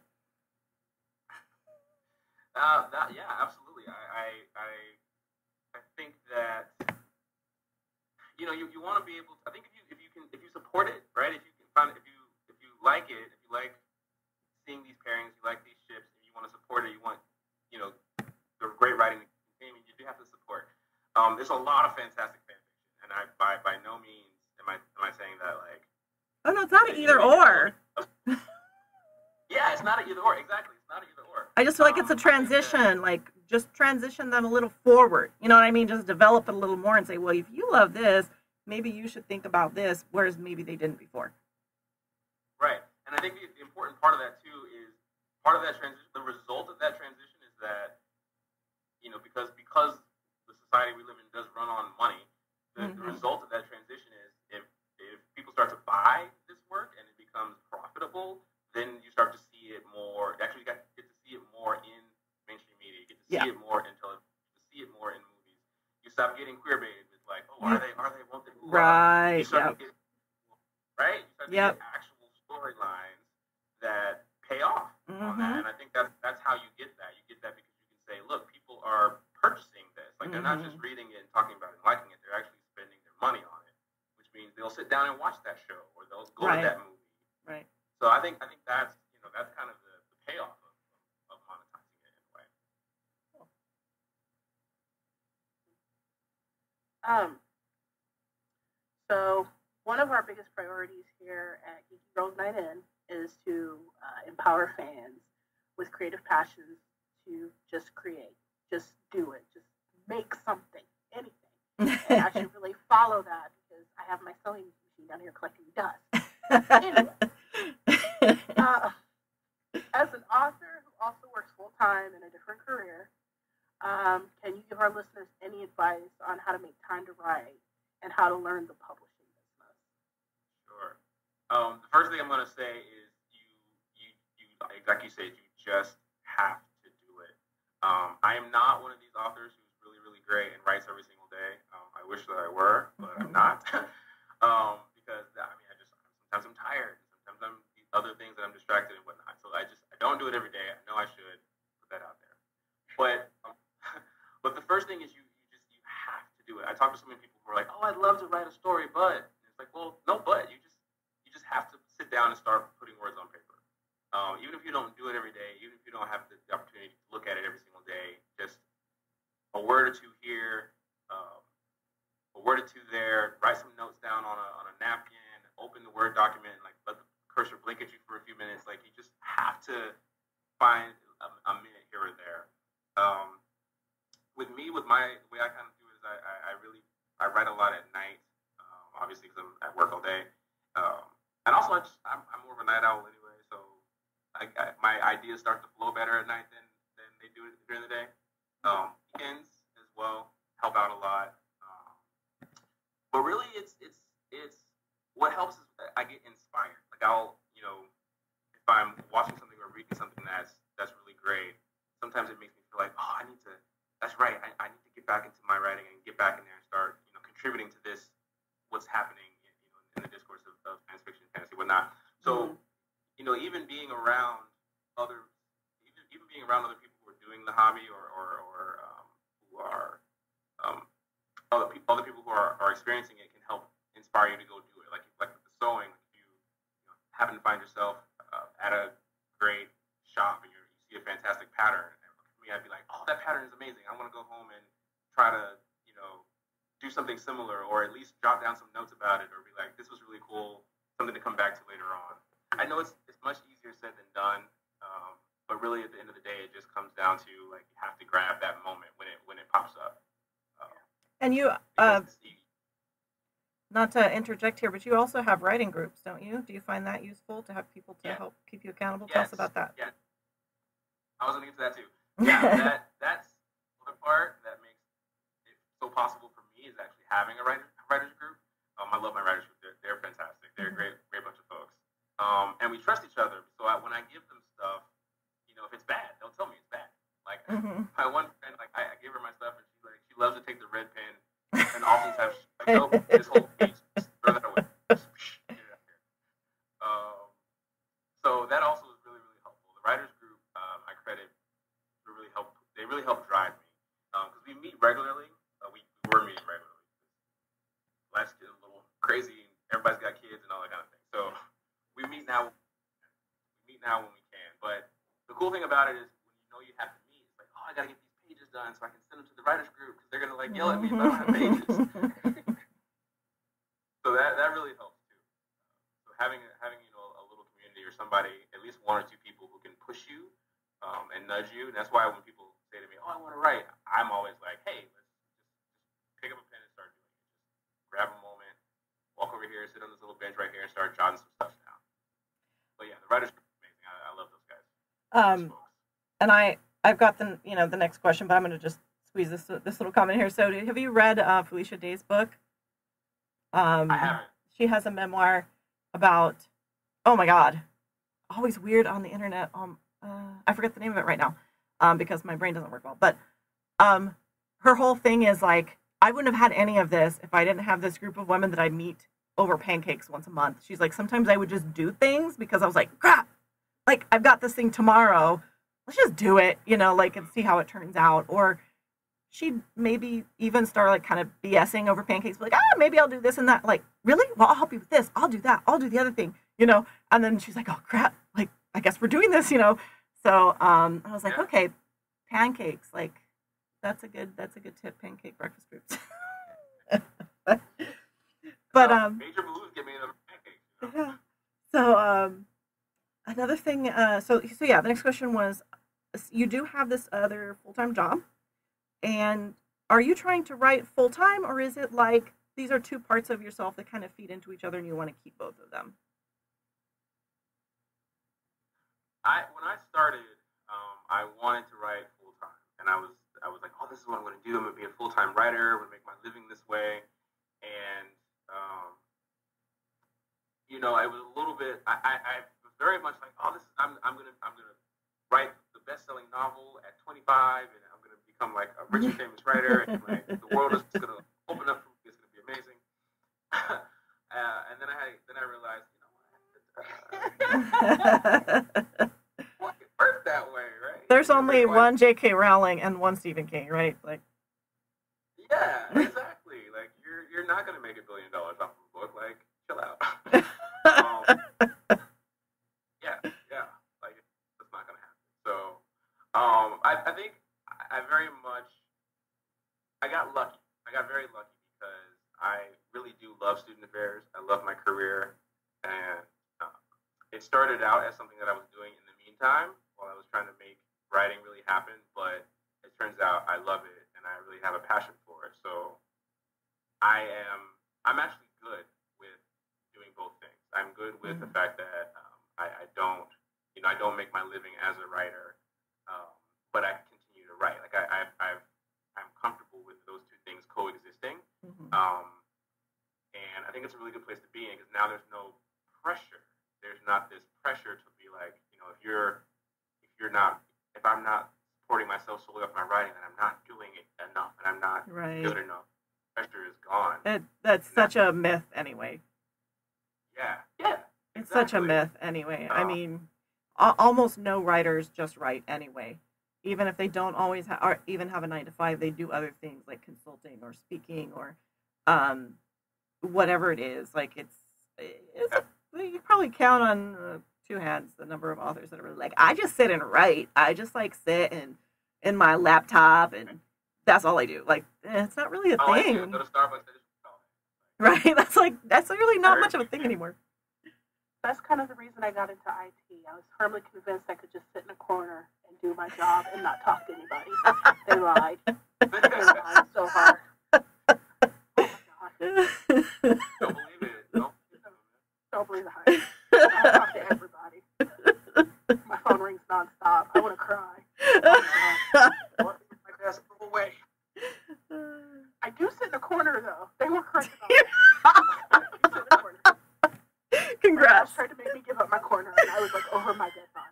Yeah, absolutely. I think that you know you want to be able. I think if you support it, right? If you like it, if you like seeing these pairings, you like these ships, and you want to support it, you want the great writing to continue. You do have to support. There's a lot of fantastic fan fiction, and I by no means am I saying that like. Oh no, it's not an either or. Yeah, it's not an either or. Exactly, it's not an either or. I just feel like it's a transition. Like, just transition them a little forward. You know what I mean? Just develop it a little more and say, well, if you love this, maybe you should think about this, whereas maybe they didn't before. Right, and I think the important part of that too is part of that transition. The result of that transition is that because the society we live in does run on money. The result of that transition is if people start to buy this work and it becomes profitable, then you start to see it more. Actually, you get to see it more in mainstream media. You get to see it more in television. You see it more in movies. You stop getting queer baited with like, oh, are they? Won't they? Right. You start to get, right. You start to get actual storylines that pay off on that, and I think that's how you get that. You get that because you can say, look, people are purchasing this. Like they're not just reading it and talking about it and liking it. They're actually spending their money on it, which means they'll sit down and watch that show or they'll go to that movie. Right. So I think that's that's kind of the payoff of monetizing it in a way. So one of our biggest priorities here at Geeky Girls Night In is to empower fans with creative passions to just create, just do it, just make something, anything, and actually really follow that because I have my sewing machine down here collecting dust. Anyway. As an author who also works full-time in a different career, can you give our listeners any advice on how to make time to write and how to learn the publishing business? Sure. The first thing I'm going to say is you like you said, you just have to do it. I am not one of these authors who's really, really great and writes every single day. I wish that I were, but I'm not. Because sometimes I'm tired. Sometimes I'm other things that I'm distracted and whatnot. So I don't do it every day. I know I should put that out there. But the first thing is you have to do it. I talk to so many people who are like, oh, I'd love to write a story, but it's like, well, no, but you just have to sit down and start putting words on paper. Even if you don't do it every day, even if you don't have the opportunity to look at it every single day, just a word or two here, a word or two there. Write some notes down on a napkin. Open the Word document and like let the cursor blink at you for a few minutes. Like you just have to find a minute here or there. With me, with my way I kind of do it is I write a lot at night, obviously because I'm at work all day, and also I'm more of a night owl anyway, so my ideas start to flow better at night than they do during the day. Weekends as well help out a lot, but really it's what helps is I get inspired. Like if I'm watching something or reading something that's really great, sometimes it makes me feel like, oh, that's right. I need to get back into my writing and get back in there and start, contributing to this, what's happening, in the discourse of science fiction, fantasy, whatnot. So, even being around other people who are doing the hobby or who are other people who are experiencing it can help inspire you to go do it. Like with the sewing, if you happen to find yourself at a great shop and you see a fantastic pattern. For me, me, I'd be like, oh, that pattern is amazing. I want to go home and try to, do something similar, or at least jot down some notes about it, or be like, this was really cool, something to come back to later on. I know it's much easier said than done, but really at the end of the day, it just comes down to like you have to grab that moment when it pops up. And you, not to interject here, but you also have writing groups, don't you? Do you find that useful to have people to help keep you accountable? Tell us about that. Yeah, I was going to get to that too. Yeah, that's one part that makes it so possible for me is actually having a writers group. I love my writers group. They're fantastic. They're a great bunch of folks. And we trust each other. So when I give them stuff, if it's bad, they'll tell me it's bad. Like my one friend, like I give her my stuff, and she loves to take the red pen and oftentimes like, nope, this whole page, just throw that away. Just, get it out here. So that also is really, really helpful. The writers group, I credit, really help. They really help drive me because we meet regularly. We were meeting regularly. Life's getting a little crazy. Everybody's got kids and all that kind of thing. So we meet now. When we can. But the cool thing about it is when you have to meet, it's like, oh, I got to get these pages done so I can send them to the writers group because they're gonna like yell at me if I don't have pages. So that really helps too. So having a little community or somebody, at least one or two people who can push you and nudge you. And that's why when people say to me, oh, I want to write, I'm always like, hey, let's just pick up a pen and start doing it. Just grab a moment, walk over here, sit on this little bench right here, and start jotting some stuff down. But yeah, the writers group is amazing. I love those guys. And I've got the next question, but I'm going to just squeeze this little comment here. So have you read Felicia Day's book? I haven't. She has a memoir about, oh my God, always weird on the internet. I forget the name of it right now because my brain doesn't work well. But her whole thing is like, I wouldn't have had any of this if I didn't have this group of women that I meet over pancakes once a month. She's like, sometimes I would just do things because I was like, crap, like I've got this thing tomorrow. Let's just do it, and see how it turns out. Or she'd maybe even start like kind of BSing over pancakes, like, maybe I'll do this and that. Like, really? Well, I'll help you with this. I'll do that. I'll do the other thing, And then she's like, oh crap, like I guess we're doing this, So I was like, okay, pancakes, like that's a good tip, pancake breakfast groups. But major moves get me into pancakes. Yeah. So another thing, so yeah, the next question was, you do have this other full-time job, and are you trying to write full-time, or is it like these are two parts of yourself that kind of feed into each other and you want to keep both of them? When I started, I wanted to write full-time, and I was like, oh, this is what I'm going to do. I'm going to be a full-time writer. I'm going to make my living this way. And it was a little bit. I was very much like, oh, this is. I'm gonna write the best-selling novel at 25, and I'm gonna become like a rich and famous writer, and like the world is just gonna open up for me. It's gonna be amazing. And then I realized, well, it worked that way, right? There's only one J.K. Rowling and one Stephen King, right? Like. Yeah, exactly. Like you're not gonna make $1 billion off of a book. Like, chill out. Yeah. Like it's not gonna happen. So, I think I got lucky. I got very lucky because I really do love student affairs. I love my career, and it started out as something that I was doing in the meantime while I was trying to make writing really happen. But it turns out I love it, and I really have a passion for it. So I'm actually good with doing both things. I'm good with the fact that I don't make my living as a writer, but I continue to write. Like I'm comfortable with those two things coexisting, and I think it's a really good place to be in because now there's no pressure. There's not this pressure to be like, if I'm not supporting myself solely off my writing, then I'm not doing it enough, and I'm not good enough. Pressure is gone. That's such a myth anyway. Yeah. It's such a myth anyway. I mean, almost no writers just write anyway. Even if they don't always or even have a 9-to-5, they do other things like consulting or speaking or whatever it is. Like you probably count on 2 hands the number of authors that are really like, I just sit and write. I just like sit and in my laptop, and that's all I do. Like, it's not really a thing. Go to Starbucks. Right? That's really not much of a thing anymore. That's kind of the reason I got into IT. I was firmly convinced I could just sit in a corner and do my job and not talk to anybody. They lied. They lied so hard. Oh my God. Don't believe it. Don't believe the hype. I talk to everybody. My phone rings nonstop. I want to cry. My desk, go away. I do sit in a corner though. They were correct about it. Congrats. Tried to make me give up my corner, and I was like over my dead body.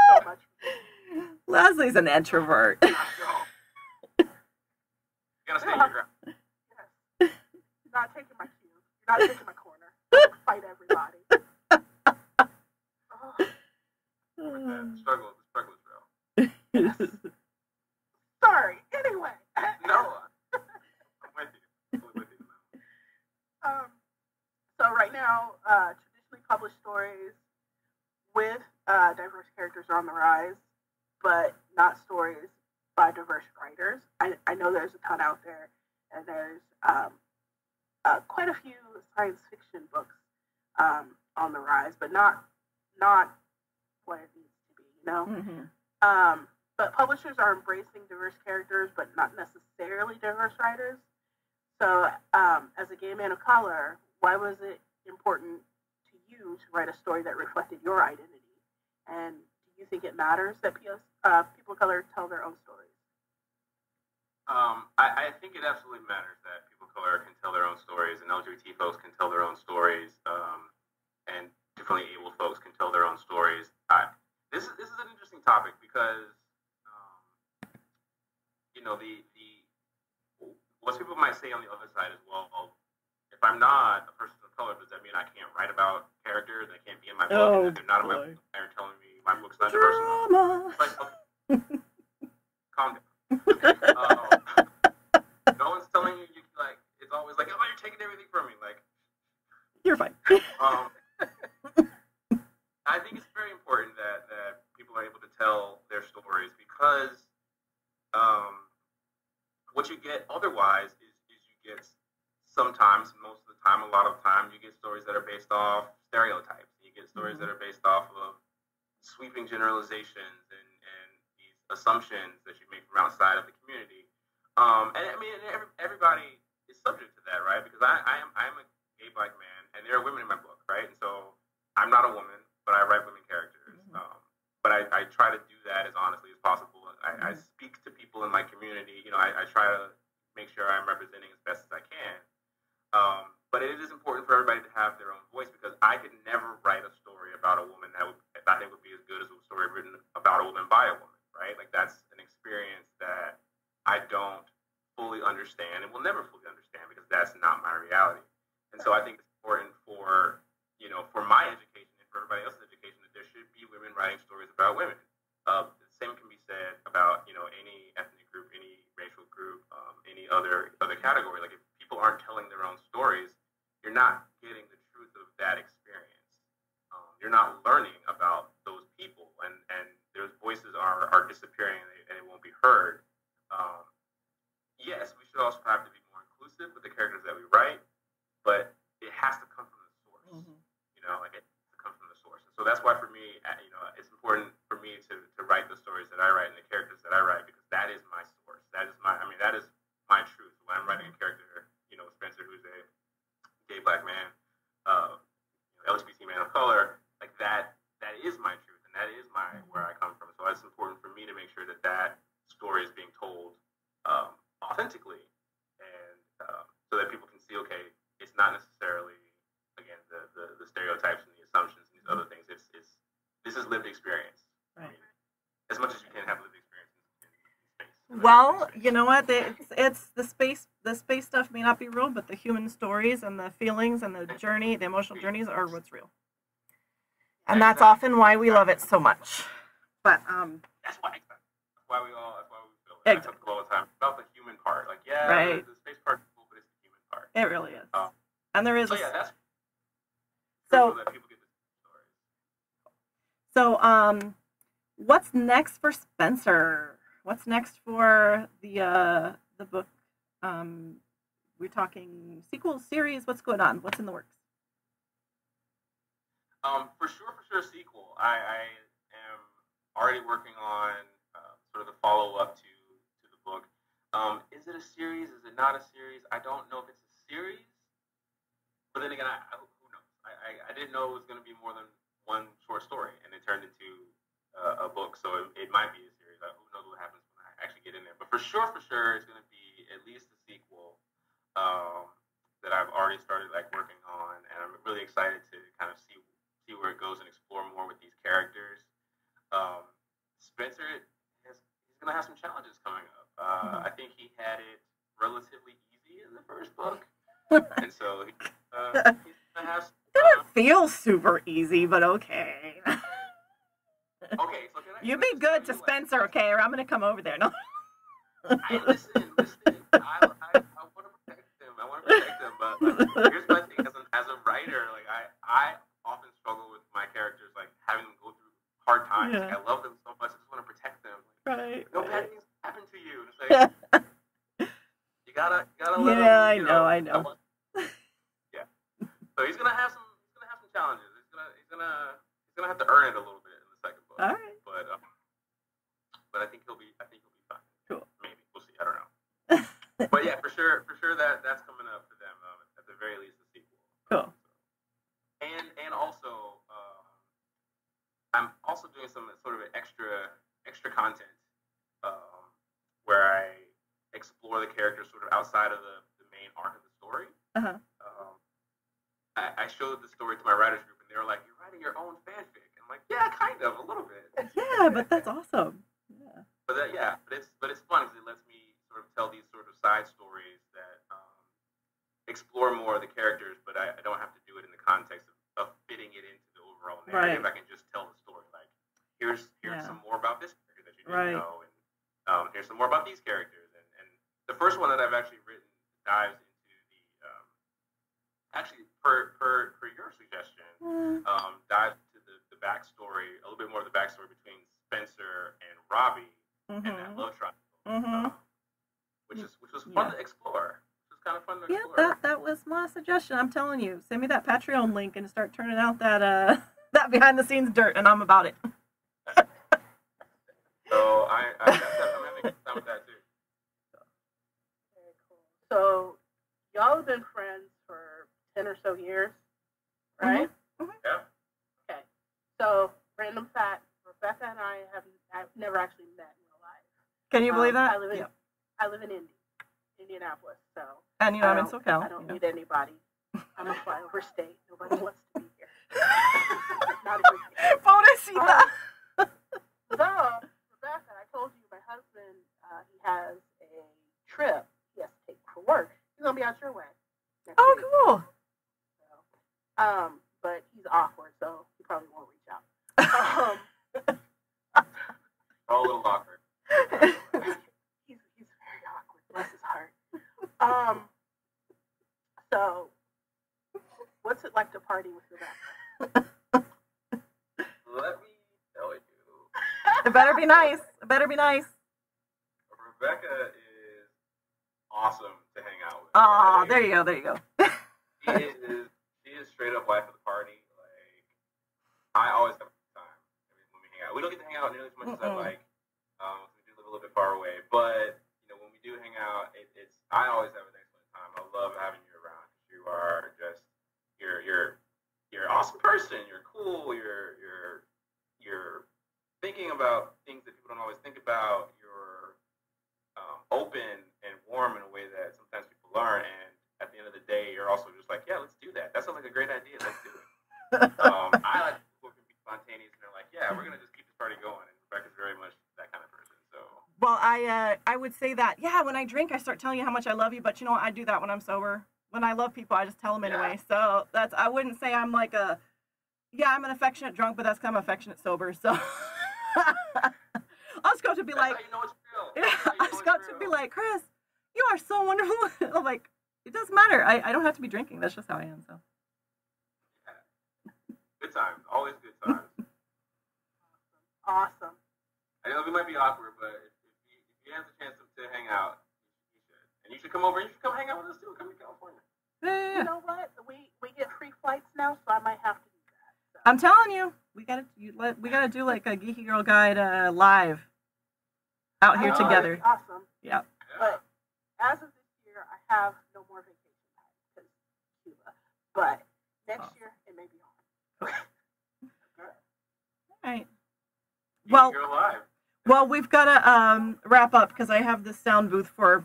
So much. Leslie's an introvert. You gotta stay in your ground. Yes. You're not taking my cue. You're not taking my corner. Fight everybody. The struggle is real. Yes. Sorry. Anyway. No. I'm with you. I'm with you. So right now, traditionally published stories with diverse characters are on the rise, but not stories by diverse writers. I know there's a ton out there, and there's quite a few science fiction books on the rise, but not what it needs to be, you know? Mm-hmm. But publishers are embracing diverse characters, but not necessarily diverse writers. So as a gay man of color, why was it important to you to write a story that reflected your identity? And do you think it matters that people of color tell their own stories? I think it absolutely matters that people of color can tell their own stories, and LGBT folks can tell their own stories, and differently abled folks can tell their own stories. This is an interesting topic because what people might say on the other side is, well, if I'm not a person of color, does that mean I can't write about characters? I can't be in my book, and if they're not in my book, they're telling me my book's not diverse enough. Like, okay, calm down. No one's telling you, like, it's always like, oh, you're taking everything from me. Like, you're fine. I think it's very important that people are able to tell their stories because what you get otherwise is you get sometimes, most of the time, a lot of the time, you get stories that are based off stereotypes. You get stories that are based off of sweeping generalizations and these assumptions that you make from outside of the community. And I mean, everybody is subject to that, right? Because I am a gay Black man, and there are women in my book, right? And so I'm not a woman, but I write women characters. But I try to do that as honestly as possible. I speak to people in my community. I try to make sure I'm representing as best as I can. But it is important for everybody to have their own voice because I could never write a story about a woman that I think would be as good as a story written about a woman by a woman, right? Like that's an experience that I don't fully understand and will never fully understand because that's not my reality. And so I think it's important for my education and for everybody else's education that there should be women writing stories about women. The same can be said about any ethnic group, any racial group, any other category. Like if people aren't telling their own stories, you're not getting the truth of that experience. You're not learning about those people, and those voices are disappearing and it won't be heard. Yes, we should also have to be more inclusive with the characters that we write, but it has to come from the source. Like it has to come from the source. And so that's why for me, it's important for me to write the stories that I write and the characters that I write because that is my source. That is my truth. When I'm writing a character, Spencer, who's a gay Black man, LGBT man of color, like that is my truth and that is where I come from. So it's important for me to make sure that story is being told authentically, and so that people can see, okay, it's not necessarily again the stereotypes and the assumptions and these other things. This is lived experience. Right. I mean, as much as you can have lived experience in space. Well, you know what? It's the space. The space stuff may not be real, but the human stories and the feelings and the journey, the emotional journeys, are what's real. And that's often why we love it so much. But that's why we feel it. I tell people all the time about the human part. Like, right. The space part is cool, but it's the human part. It really is. And there is. So that's so that people get the stories. So what's next for Spencer? What's next for the book? We're talking sequel, series. What's going on? What's in the works? For sure, sequel. I am already working on sort of the follow-up to the book. Is it a series? Is it not a series? I don't know if it's a series. But then again, who knows? I didn't know it was going to be more than one short story, and it turned into a book. So it might be a series. Who knows what happens when I actually get in there? But for sure, it's going to be at least a sequel that I've already started working on, and I'm really excited to kind of see where it goes and explore more with these characters. Spencer, he's going to have some challenges coming up. I think he had it relatively easy in the first book, and so he's going to have some... It didn't feel super easy, but okay. Okay, so you be good to Spencer, okay, or I'm going to come over there. No. Listen. I want to protect him. But here's my thing. As a writer, I often struggle with my characters, having them go through hard times. Yeah. I love them so much. I just want to protect them. Right. No bad things happen to you. It's you gotta let them. Yeah, I know. Yeah. So he's gonna have some challenges. He's gonna have to earn it a little bit in the second book. All right. But I think he'll be fine. Cool. Maybe we'll see. I don't know. But yeah, for sure that's coming up for them. At the very least, the sequel. Cool. And also, I'm also doing some sort of extra content where I explore the characters sort of outside of the main arc of the story. Uh-huh. I showed the story to my writers group, and they were like, "You're writing your own fanfic." I'm like, "Yeah, kind of, a little bit." Yeah, but that's awesome. Yeah. But it's fun because it lets me sort of tell these sort of side stories that explore more of the characters, but I don't have to do it in the context of fitting it into the overall narrative. Right. I can just tell the story. Here's Yeah. some more about this character that you didn't Right. know, and here's some more about these characters. And the first one that I've actually written dives into the actually per your suggestion, dives into the backstory, a little bit more of the backstory between Spencer and Robbie and that love triangle, which was fun to explore. It was kind of fun to explore. Yeah, that was my suggestion. I'm telling you, send me that Patreon link and start turning out that that behind the scenes dirt, and I'm about it. So I'm having a good time with that too. Very cool. So y'all have been friends for 10 or so years, right? Mm-hmm. Yeah. Okay. So random fact: Rebekah and I've never actually met in real life. Can you believe that? I live in Indianapolis. So And I'm in SoCal. I don't need anybody. I'm a flyover state. Nobody wants to be here. Not a good thing. Pobrecita. So, Rebekah, I told you my husband, he has a trip he has to take for work. He's going to be out your way. Oh, cool. So, but he's awkward, so he probably won't reach out. All a little awkward. He's very awkward. Bless his heart. So, what's it like to party with Rebekah? Let me tell you. It better be nice. It better be nice. Rebekah is awesome to hang out with. Oh, there you go. She is straight up life of the party. I always have a good time when we hang out. We don't get to hang out nearly as much as I like. We do live a little bit far away, but when we do hang out, I always have an excellent time. I love having you around. You are just you're an awesome person. You're cool. You're thinking about things that people don't always think about. You're open and warm in a way that sometimes people aren't. And at the end of the day, you're also just like, yeah, let's do that. That sounds like a great idea. Let's do it. I like people who can be spontaneous and they're like, yeah, we're gonna just keep this party going. And Rebekah's very much that kind of person. So. Well, I would say that, yeah, when I drink, I start telling you how much I love you, but you know what? I do that when I'm sober. When I love people, I just tell them anyway. Yeah. So I wouldn't say I'm like I'm an affectionate drunk, but that's kind of affectionate sober. So I'll just go to be that's like, how you know it's real. Yeah, I just got to be like, Chris, you are so wonderful. I'm like, it doesn't matter. I don't have to be drinking. That's just how I am. So. Yeah. Good times. Always good times. Awesome. I know we might be awkward, but you have the chance to hang out, you should. And you should come over. You should come hang out with us too. Come to California. Yeah. You know what? We get free flights now, so I might have to do that. So. I'm telling you, we gotta do like a Geeky Girl Guide live out here together. Awesome. Yeah. But as of this year, I have no more vacation time because Cuba. But next year, it may be on. All right. Well, you're alive. Well, we've got to wrap up because I have this sound booth for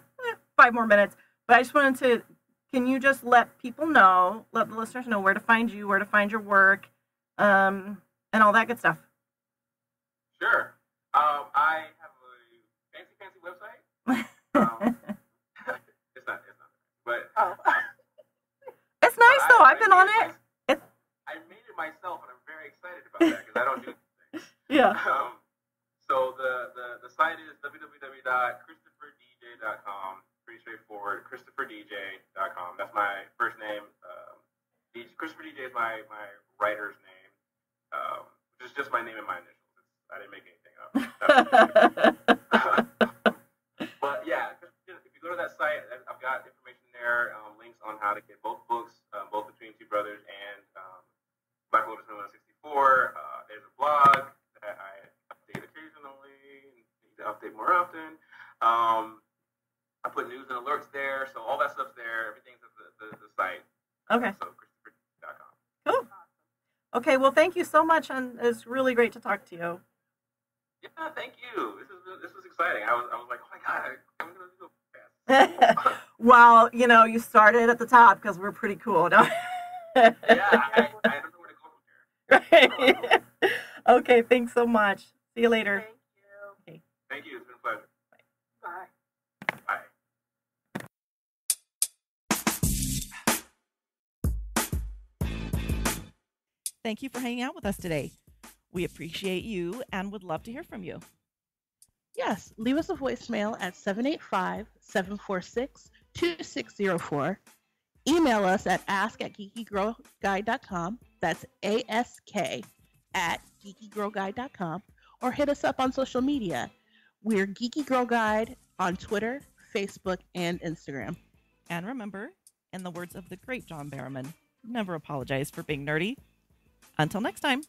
5 more minutes. But I just wanted to, can you just let people know, let the listeners know where to find you, where to find your work, and all that good stuff? Sure. I have a fancy website. It's not. But it's nice though. I've been on it. I made it myself, and I'm very excited about that because I don't do things. Yeah. So the site is www.christopherdj.com. Pretty straightforward. ChristopherDJ.com. That's my first name. Christopher DJ is my writer's name, which is just my name and my initials. I didn't make anything up. But yeah, if you go to that site, I've got information there, links on how to get both books, both Between Two Brothers and Blackwelder 164. There's a blog that I update occasionally, need to update more often. I put news and alerts there, so all that stuff's there. Everything's at the site. Okay. So ChristopherDJ.com. Cool. Okay, well, thank you so much, and it's really great to talk to you. Yeah, thank you. This was exciting. I was like, oh my god, I'm gonna do a podcast. Well, you started at the top because we're pretty cool. No? Yeah, I don't know where to go from here. Right. Okay, thanks so much. See you later. Thank you. Okay. Thank you. It's been a pleasure. Bye. Bye. Thank you for hanging out with us today. We appreciate you and would love to hear from you. Yes, leave us a voicemail at 785-746-2604. Email us at ask@geekygirlguide.com. That's ask@geekygirlguide.com. Or hit us up on social media. We're Geeky Girl Guide on Twitter, Facebook, and Instagram. And remember, in the words of the great John Barrowman, never apologize for being nerdy. Until next time.